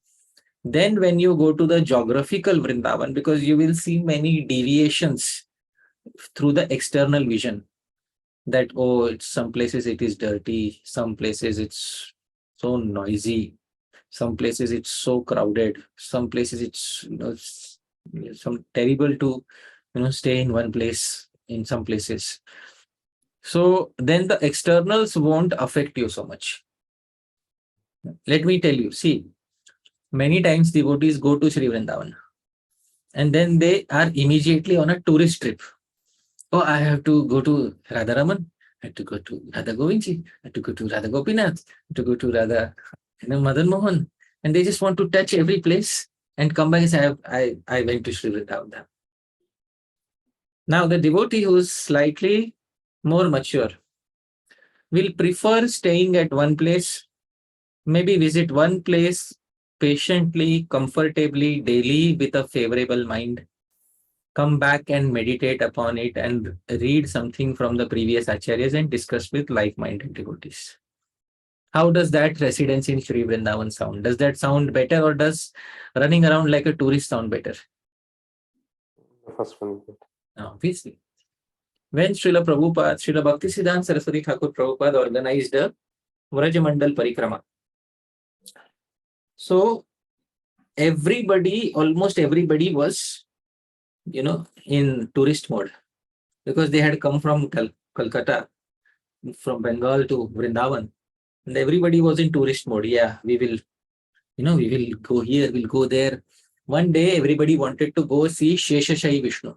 then when you go to the geographical Vrindavan, because you will see many deviations through the external vision, that, some places it is dirty, some places it's so noisy, some places it's so crowded, some places it's some terrible to stay in one place in some places. So then the externals won't affect you so much. Let me tell you, see, many times devotees go to Shri Vrindavan and then they are immediately on a tourist trip. Oh, I have to go to Radharaman, I have to go to Radha Govindji, I have to go to Radha Gopinath, I have to go to Radha Madan Mohan, and they just want to touch every place and come back and say, I went to Shri Vrindavan. Now the devotee who is slightly more mature will prefer staying at one place, maybe visit one place patiently, comfortably, daily with a favorable mind. come back and meditate upon it and read something from the previous acharyas and discuss with like-minded devotees. How does that residence in Sri Vrindavan sound? Does that sound better, or does running around like a tourist sound better? The first one. Obviously. When Srila Prabhupada, Srila Bhaktisiddhanta Saraswati Thakura Prabhupada organized a Vrajamandal Parikrama. So almost everybody was, in tourist mode, because they had come from Calcutta, from Bengal to Vrindavan, and everybody was in tourist mode. Yeah, we will go here, we'll go there. One day, everybody wanted to go see Sheshashayi Vishnu.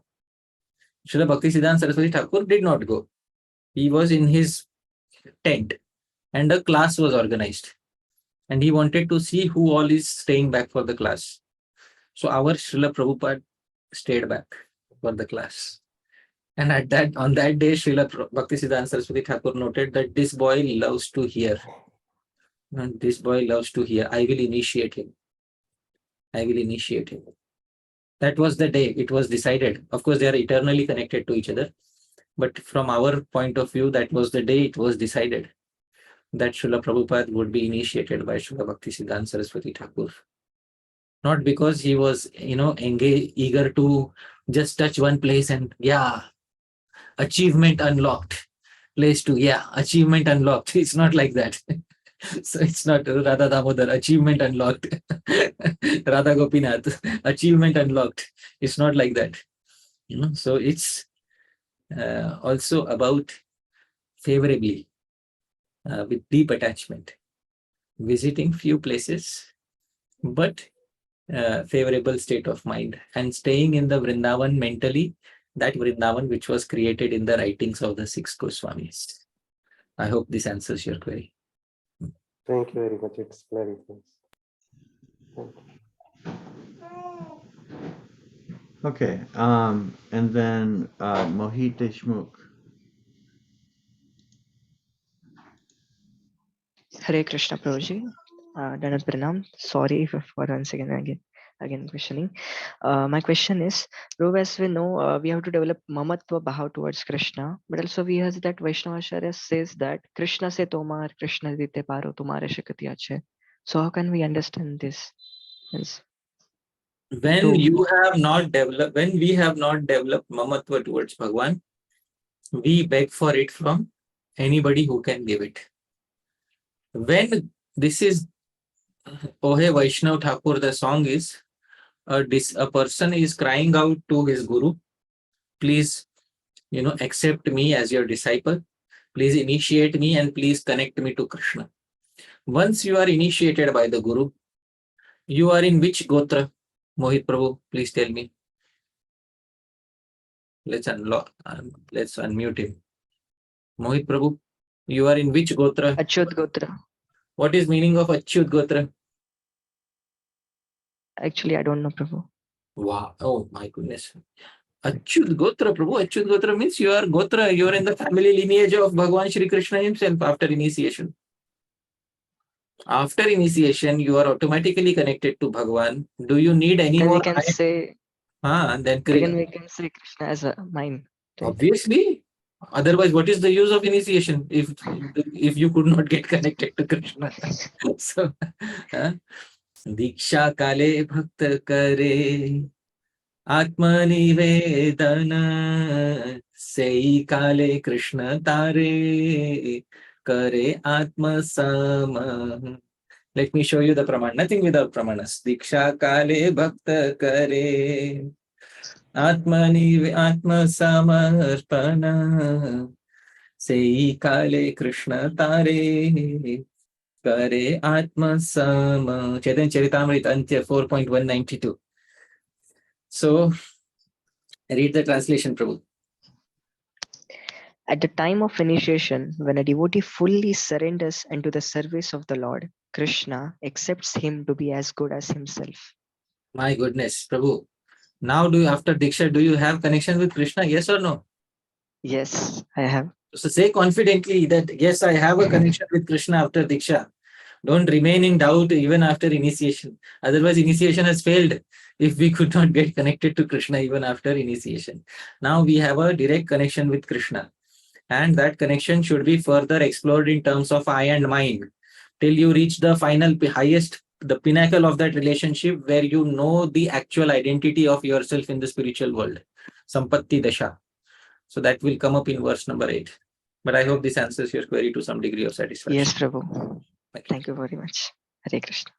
Srila Bhaktisiddhanta Saraswati Thakur did not go. He was in his tent, and a class was organized. And he wanted to see who all is staying back for the class. So our Srila Prabhupada stayed back for the class. And on that day, Srila Bhaktisiddhanta Saraswati Thakur noted that this boy loves to hear. And this boy loves to hear. I will initiate him. That was the day it was decided. Of course, they are eternally connected to each other. But from our point of view, that was the day it was decided that Srila Prabhupada would be initiated by Srila Bhaktisiddhanta Saraswati Thakur. Not because he was, eager to just touch one place and, achievement unlocked. Achievement unlocked. It's not like that. So it's not Radha Damodar, achievement unlocked. Radha Gopinath, achievement unlocked. It's not like that. So it's also about favorably, with deep attachment, visiting few places, but favorable state of mind, and staying in the Vrindavan mentally, that Vrindavan which was created in the writings of the 6 Goswamis. I hope this answers your query. Thank you very much. It's clarifies. Thank you. Okay, and then Mohit Deshmukh. Hare Krishna Prabhuji. Danat Pranam. Sorry for once again questioning. My question is, Prabhu, as we know, we have to develop mamatva bhav towards Krishna, but also we have that Vaishnavacharya says that Krishna se tomar, Krishna dite paro, tumare shakati ache. So how can we understand this? Yes. When we have not developed mamatva towards Bhagwan, we beg for it from anybody who can give it. When this is Ohe Vaishnav Thakur, the song is, a person is crying out to his Guru, please, accept me as your disciple, please initiate me, and please connect me to Krishna. Once you are initiated by the Guru, you are in which gotra? Mohit Prabhu, please tell me. Let's unmute him. Mohit Prabhu, you are in which gotra? Achyut Gotra. What is meaning of Achyut Gotra? Actually, I don't know, Prabhu. Wow. Oh my goodness. Achyut Gotra, Prabhu. Achyut Gotra means you are Gotra. You are in the family lineage of Bhagwan Shri Krishna himself after initiation. After initiation, you are automatically connected to Bhagwan. Do you need any more? We can say Krishna as a mine. Right? Obviously. Otherwise, what is the use of initiation if you could not get connected to Krishna? So, Diksha Kale Bhakta Kare Atma Nivedana Sei Kale Krishna Tare Kare Atma Sama. Let me show you the praman. Nothing without pramanas. Diksha Kale Bhakta Kare Atma Samarpana Sei Kale Krishna Tare Kare Atma Sama. Chaitanya Charitamrita Antya 4.192. So, read the translation, Prabhu. At the time of initiation, when a devotee fully surrenders into the service of the Lord, Krishna accepts him to be as good as himself. My goodness, Prabhu. Now, after Diksha, do you have connection with Krishna? Yes or no? Yes, I have. So say confidently that, yes, I have a connection with Krishna after Diksha. Don't remain in doubt even after initiation. Otherwise, initiation has failed if we could not get connected to Krishna even after initiation. Now we have a direct connection with Krishna. And that connection should be further explored in terms of I and mind till you reach the final highest, the pinnacle of that relationship where you know the actual identity of yourself in the spiritual world. Sampatti Dasha. So that will come up in verse number 8. But I hope this answers your query to some degree of satisfaction. Yes, Prabhu. Thank you very much. Hare Krishna.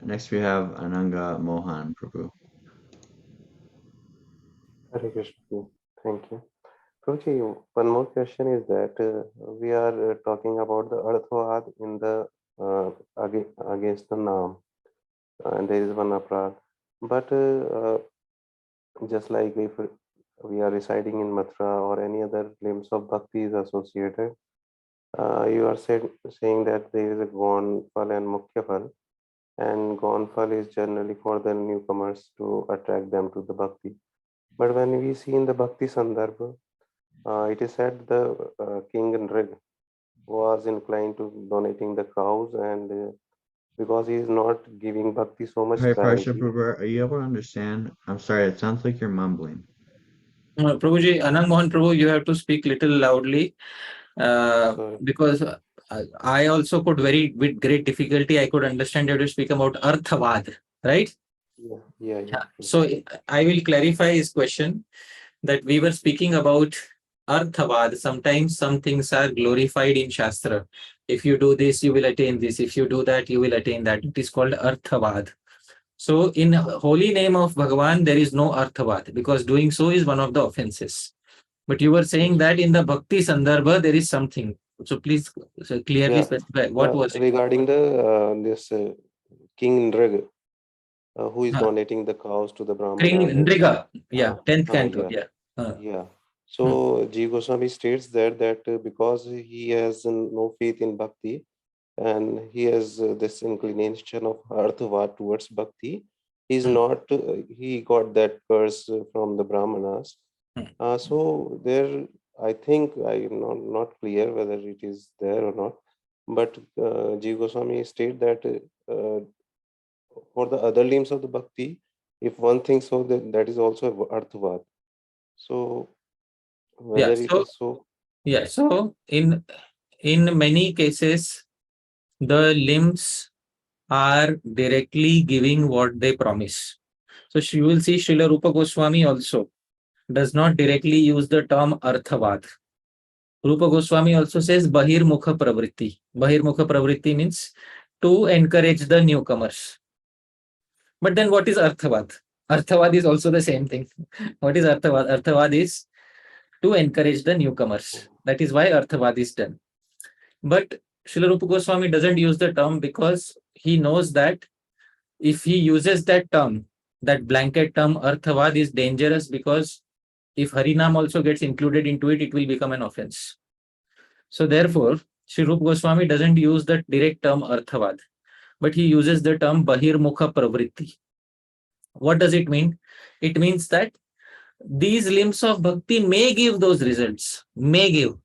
Next we have Ananga Mohan Prabhu. Hare Krishna. Thank you. Prabhuji, one more question is that we are talking about the Arthavad in the against the Naam, and there is one April. But just like if we are residing in Mathura or any other limbs of Bhakti is associated, you are saying that there is a Gaun Phal and Mukhya Phal, and Gaun Phal is generally for the newcomers to attract them to the Bhakti. But when we see in the Bhakti Sandarbha, it is said the king Nrig was inclined to donating the cows, and because he is not giving Bhakti so much Hare priority. Parsha Prabhu, are you able to understand? I'm sorry, it sounds like you're mumbling. Prabhuji, Anand Mohan Prabhu, you have to speak little loudly because I also could with great difficulty, I could understand you to speak about Arthavad, right? Yeah. So I will clarify his question that we were speaking about Arthavad. Sometimes some things are glorified in Shastra. If you do this, you will attain this. If you do that, you will attain that. It is called Arthavad. So in holy name of Bhagavan, there is no Arthavad because doing so is one of the offenses. But you were saying that in the Bhakti Sandarbha, there is something. So please clearly specify what was it? Regarding the this king Nrig, who is donating the cows to the Brahmanas. King Nriga, yeah, 10th canto, yeah. So G. Goswami states that because he has no faith in Bhakti and he has this inclination of Arthavad towards Bhakti, he's not, he got that curse from the Brahmanas. So there, I think I'm not clear whether it is there or not, but G. Goswami state that for the other limbs of the Bhakti, if one thinks so, that is also Arthavad. So whether it is so. Yeah, so in many cases, the limbs are directly giving what they promise. So you will see Srila Rupa Goswami also does not directly use the term Arthavad. Rupa Goswami also says Bahirmukha Pravritti. Bahirmukha Pravritti means to encourage the newcomers. But then what is Arthavad? Arthavad is also the same thing. What is Arthavad? Arthavad is to encourage the newcomers. That is why Arthavad is done. But Srila Rupa Goswami doesn't use the term because he knows that if he uses that term, that blanket term Arthavad is dangerous because if Harinam also gets included into it, it will become an offense. So therefore, Sri Rupa Goswami doesn't use the direct term Arthavad, but he uses the term Bahirmukha Pravritti. What does it mean? It means that these limbs of bhakti may give those results, may give.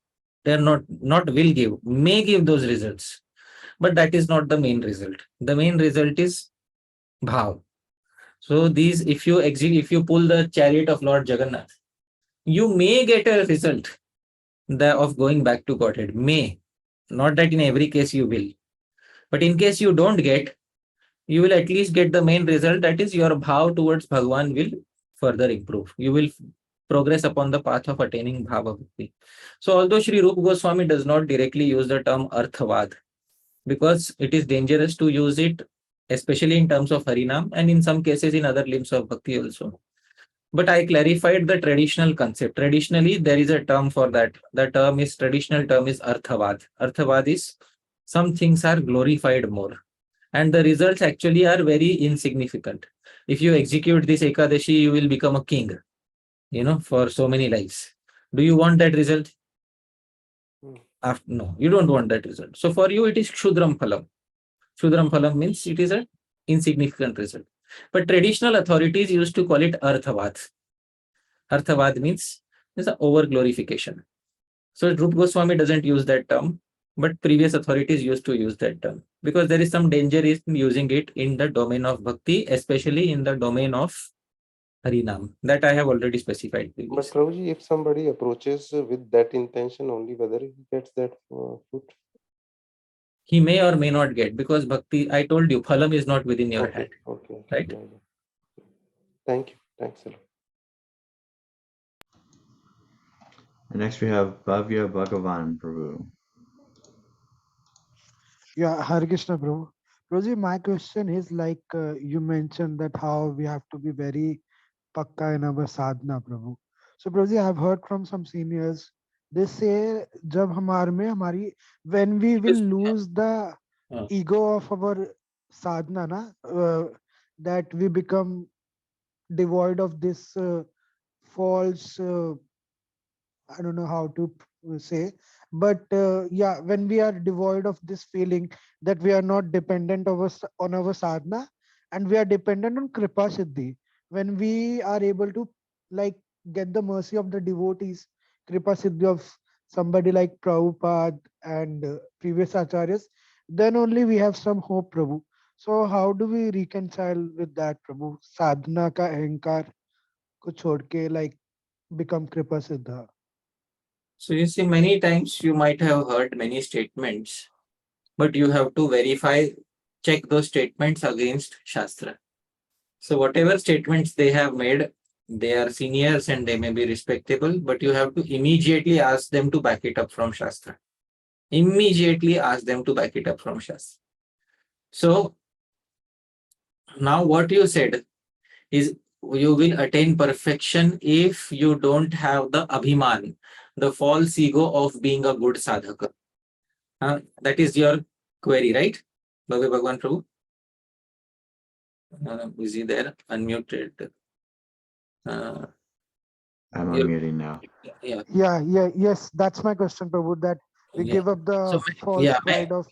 They are not will give, may give those results. But that is not the main result. The main result is bhav. So these, if you pull the chariot of Lord Jagannath, you may get a result of going back to Godhead. May. Not that in every case you will. But in case you don't get, you will at least get the main result, that is your bhav towards Bhagavan will further improve. You will progress upon the path of attaining bhava bhakti. So although Sri Rupa Goswami does not directly use the term Arthavad, because it is dangerous to use it, especially in terms of Harinam and in some cases in other limbs of bhakti also. But I clarified the traditional concept. Traditionally, there is a term for that. The traditional term is Arthavad. Arthavad is some things are glorified more. And the results actually are very insignificant. If you execute this Ekadashi, you will become a king, for so many lives. Do you want that result? No, you don't want that result. So for you, it is Kshudram Phalam. Kshudram Phalam means it is an insignificant result. But traditional authorities used to call it Arthavad. Arthavad means it's an over glorification. So Rupa Goswami doesn't use that term. But previous authorities used to use that term because there is some danger in using it in the domain of bhakti, especially in the domain of Harinam. That I have already specified But previously. Prabhuji, if somebody approaches with that intention only, whether he gets that fruit? He may or may not get, because bhakti, I told you, phalam is not within your hand. Okay. Right? Yeah. Thank you. Thanks a lot. And next we have Bhavya Bhagavan Prabhu. Yeah, Hare Krishna, Prabhu. Prabhuji, my question is like you mentioned that how we have to be very pakka in our sadhana, Prabhu. So, Prabhuji, I've heard from some seniors, they say, jab when we will lose the ego of our sadhana, that we become devoid of this false I don't know how to say, but yeah, when we are devoid of this feeling that we are not dependent on our sadhana and we are dependent on kripa siddhi, when we are able to like get the mercy of the devotees, kripa siddhi of somebody like Prabhupada and previous acharyas, then only we have some hope, Prabhu. So how do we reconcile with that, Prabhu? Sadhana ka ahankar ko chhod ke like become kripa siddha. So you see, many times you might have heard many statements, but you have to verify, check those statements against Shastra. So whatever statements they have made, they are seniors and they may be respectable, but you have to immediately ask them to back it up from Shastra. Immediately ask them to back it up from Shastra. So now what you said is you will attain perfection if you don't have the abhiman, the false ego of being a good sadhaka. That is your query, right? Bhagavad Bhagwan Prabhu? Is he there? Unmuted. I'm unmuting now. Yes, that's my question, Prabhu, that we give up the false pride of...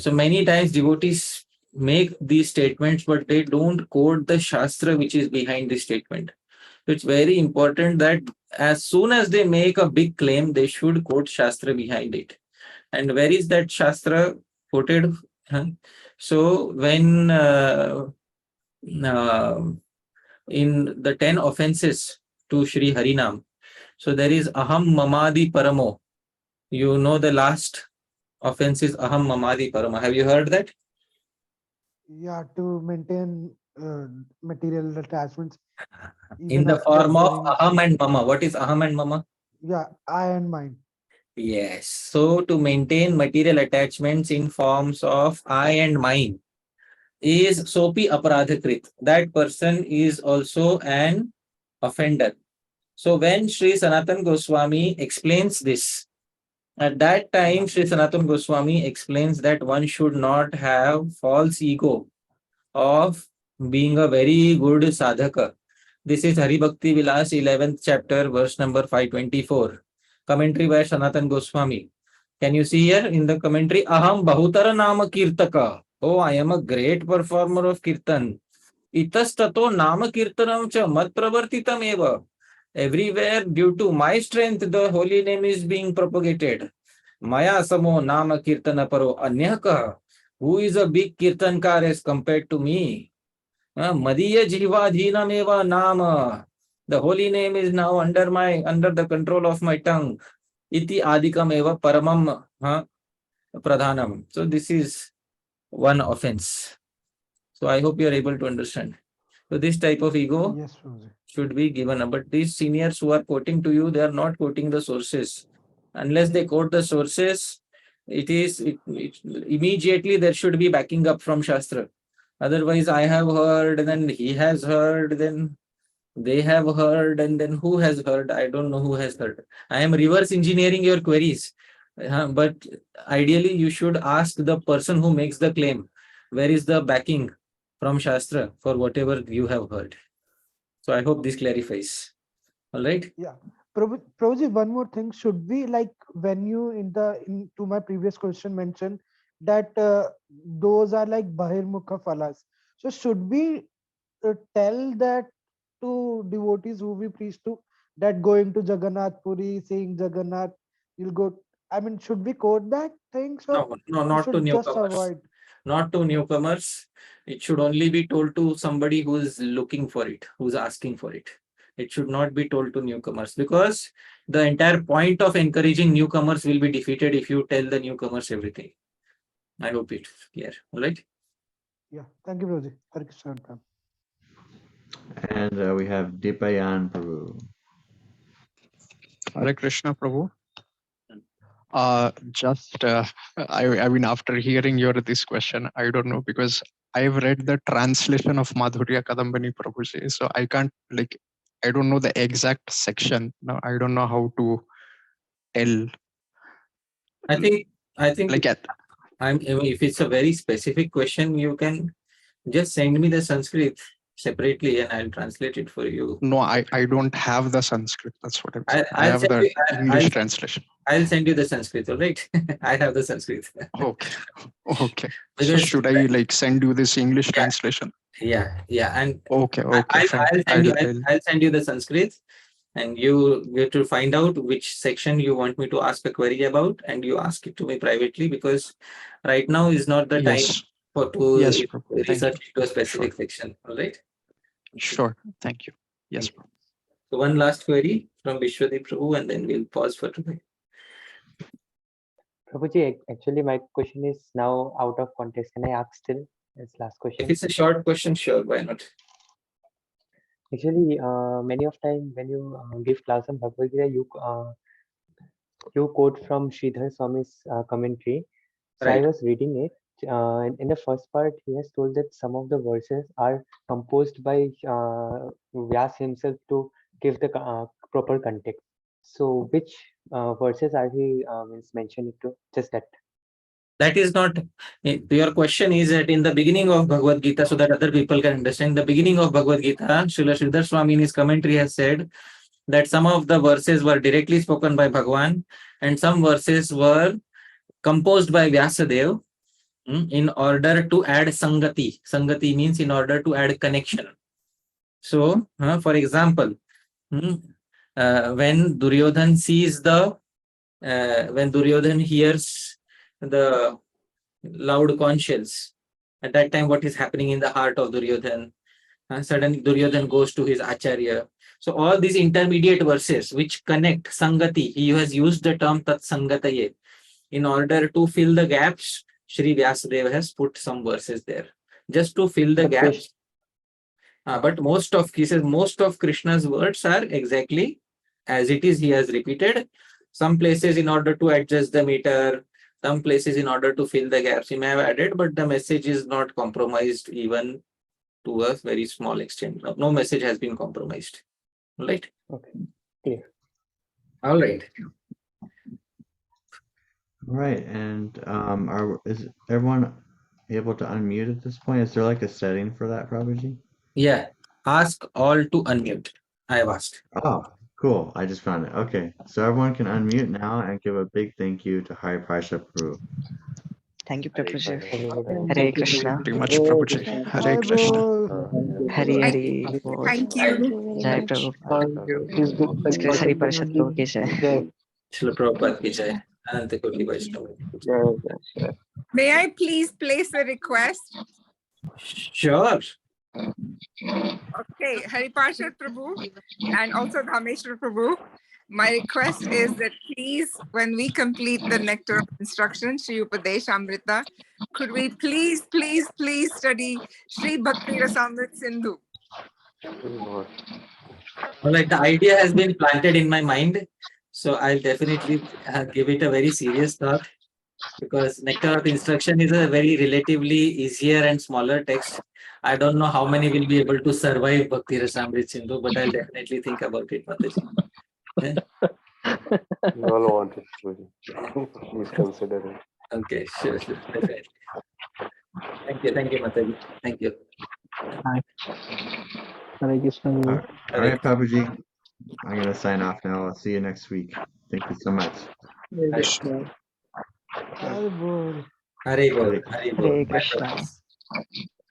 So many times devotees make these statements, but they don't quote the Shastra which is behind the statement. So it's very important that as soon as they make a big claim, they should quote Shastra behind it. And where is that Shastra quoted? So when in the 10 offenses to Shri Harinam, so there is Aham Mamadi Paramo. You know the last offense is Aham Mamadi Paramo. Have you heard that? Yeah, to maintain material attachments. In the form of Aham and Mama. What is Aham and Mama? Yeah, I and mine. Yes. So to maintain material attachments in forms of I and mine is sopi aparadhakrit. That person is also an offender. So when Sri Sanatana Goswami explains this, at that time Sri Sanatana Goswami explains that one should not have false ego of being a very good sadhaka. This is Hari Bhakti Vilas 11th chapter, verse number 524. Commentary by Sanatana Goswami. Can you see here in the commentary? Aham bahutara nama kirtaka. Oh, I am a great performer of kirtan. Itastato nama kirtanam cha mat pravartitam eva. Everywhere, due to my strength, the holy name is being propagated. Maya samo nama kirtana paro anyaka. Who is a big kirtankar as compared to me? Madhya jivadhinam eva nama. The holy name is now under the control of my tongue. Iti adikam eva paramam pradhanam. So this is one offense. So I hope you are able to understand. So this type of ego should be given up. But these seniors who are quoting to you, they are not quoting the sources. Unless they quote the sources, immediately there should be backing up from Shastra. Otherwise, I have heard, then he has heard, then they have heard, and then who has heard? I don't know who has heard. I am reverse engineering your queries. But ideally, you should ask the person who makes the claim, where is the backing from Shastra for whatever you have heard. So I hope this clarifies. All right. Yeah. Prabhuji, one more thing. Should we, like, when you to my previous question mentioned that those are like bahirmukha phalas. So should we tell that to devotees who we preach to, that going to Jagannath Puri, seeing Jagannath, you'll go, I mean, should we quote that thing, sir? No, We not to should just newcomers. avoid. Not to newcomers. It should only be told to somebody who is looking for it, who's asking for it. It should not be told to newcomers, because the entire point of encouraging newcomers will be defeated if you tell the newcomers everything. I hope it's clear. All right. Yeah. Thank you, Prabhuji. Hare Krishna. And we have Dipayan Prabhu. Hare Krishna, Prabhu. I mean, after hearing this question, I don't know, because I've read the translation of Madhurya Kadambini, Prabhuji, so I can't, like, I don't know the exact section. No, I don't know how to tell. I think Like, if it's a very specific question, you can just send me the Sanskrit separately and I'll translate it for you. No, I don't have the Sanskrit. That's what I'm saying. I have the English translation. I'll send you the Sanskrit, all right? I have the Sanskrit. Okay. So should I like send you this English translation? Yeah. And okay. I'll send you the Sanskrit, and you get to find out which section you want me to ask a query about, and you ask it to me privately, because right now is not the time to research into a specific section. All right. Sure. Thank you. Yes. So one last query from Vishwadeep Prabhu, and then we'll pause for today. Prabhuji, actually my question is now out of context. Can I ask still as last question? If it's a short question, sure, why not? Actually, many of time when you give class on Bhagavad Gita, you quote from Sridhar Swami's commentary. So I was reading it. In the first part, he has told that some of the verses are composed by Vyasa himself to give the proper context. So which verses are he mentioning to? Just that. That is not, your question is that in the beginning of Bhagavad Gita, so that other people can understand, the beginning of Bhagavad Gita, Srila Sridhar Svami in his commentary has said that some of the verses were directly spoken by Bhagwan and some verses were composed by Vyasa Deva in order to add Sangati. Sangati means in order to add connection. So, for example, when Duryodhan sees when Duryodhan hears the loud conch shells, at that time what is happening in the heart of Duryodhan? Suddenly Duryodhan goes to his Acharya. So all these intermediate verses which connect Sangati, he has used the term tat-sangataye. In order to fill the gaps, Sri Vyasa Deva has put some verses there just to fill the gaps. But most of Krishna's words are exactly as it is. He has repeated. Some places in order to adjust the meter, some places in order to fill the gaps he may have added, but the message is not compromised even to a very small extent. No message has been compromised. All right? Okay. Clear. All right. Right, and is everyone able to unmute at this point? Is there like a setting for that, Prabhuji? Yeah, ask all to unmute. I have asked. Oh, cool. I just found it. Okay, so everyone can unmute now and give a big thank you to Hari Prabhupada Prabhu. Thank you, Prabhuji. Hare Krishna. Very much, Prabhuji. Hare Krishna. Hare. Thank you. Jai Prabhupada. Hari Parashad Prabhu ki jai. Srila Prabhupada ki jai. Ananta Koti Vaishnava. May I please place a request? Sure. Okay, Hari Parashad Prabhu and also Dhāmeśvara Prabhu. My request is that please, when we complete the Nectar of Instruction, Śrī-Upadeśāmṛtam, could we please study Sri Bhakti Rasamrit Sindhu? All right, the idea has been planted in my mind, so I'll definitely give it a very serious thought, because Nectar of Instruction is a very relatively easier and smaller text. I don't know how many will be able to survive Bhakti Rasamrit Sindhu, but I'll definitely think about it, Mataji. We all want it. Please consider it. Okay, sure, definitely. Thank you, Mataji. Thank you. Hare Krishna. All right, Prabhuji. I'm going to sign off now. I'll see you next week. Thank you so much. Hare Krishna. Hare Krishna.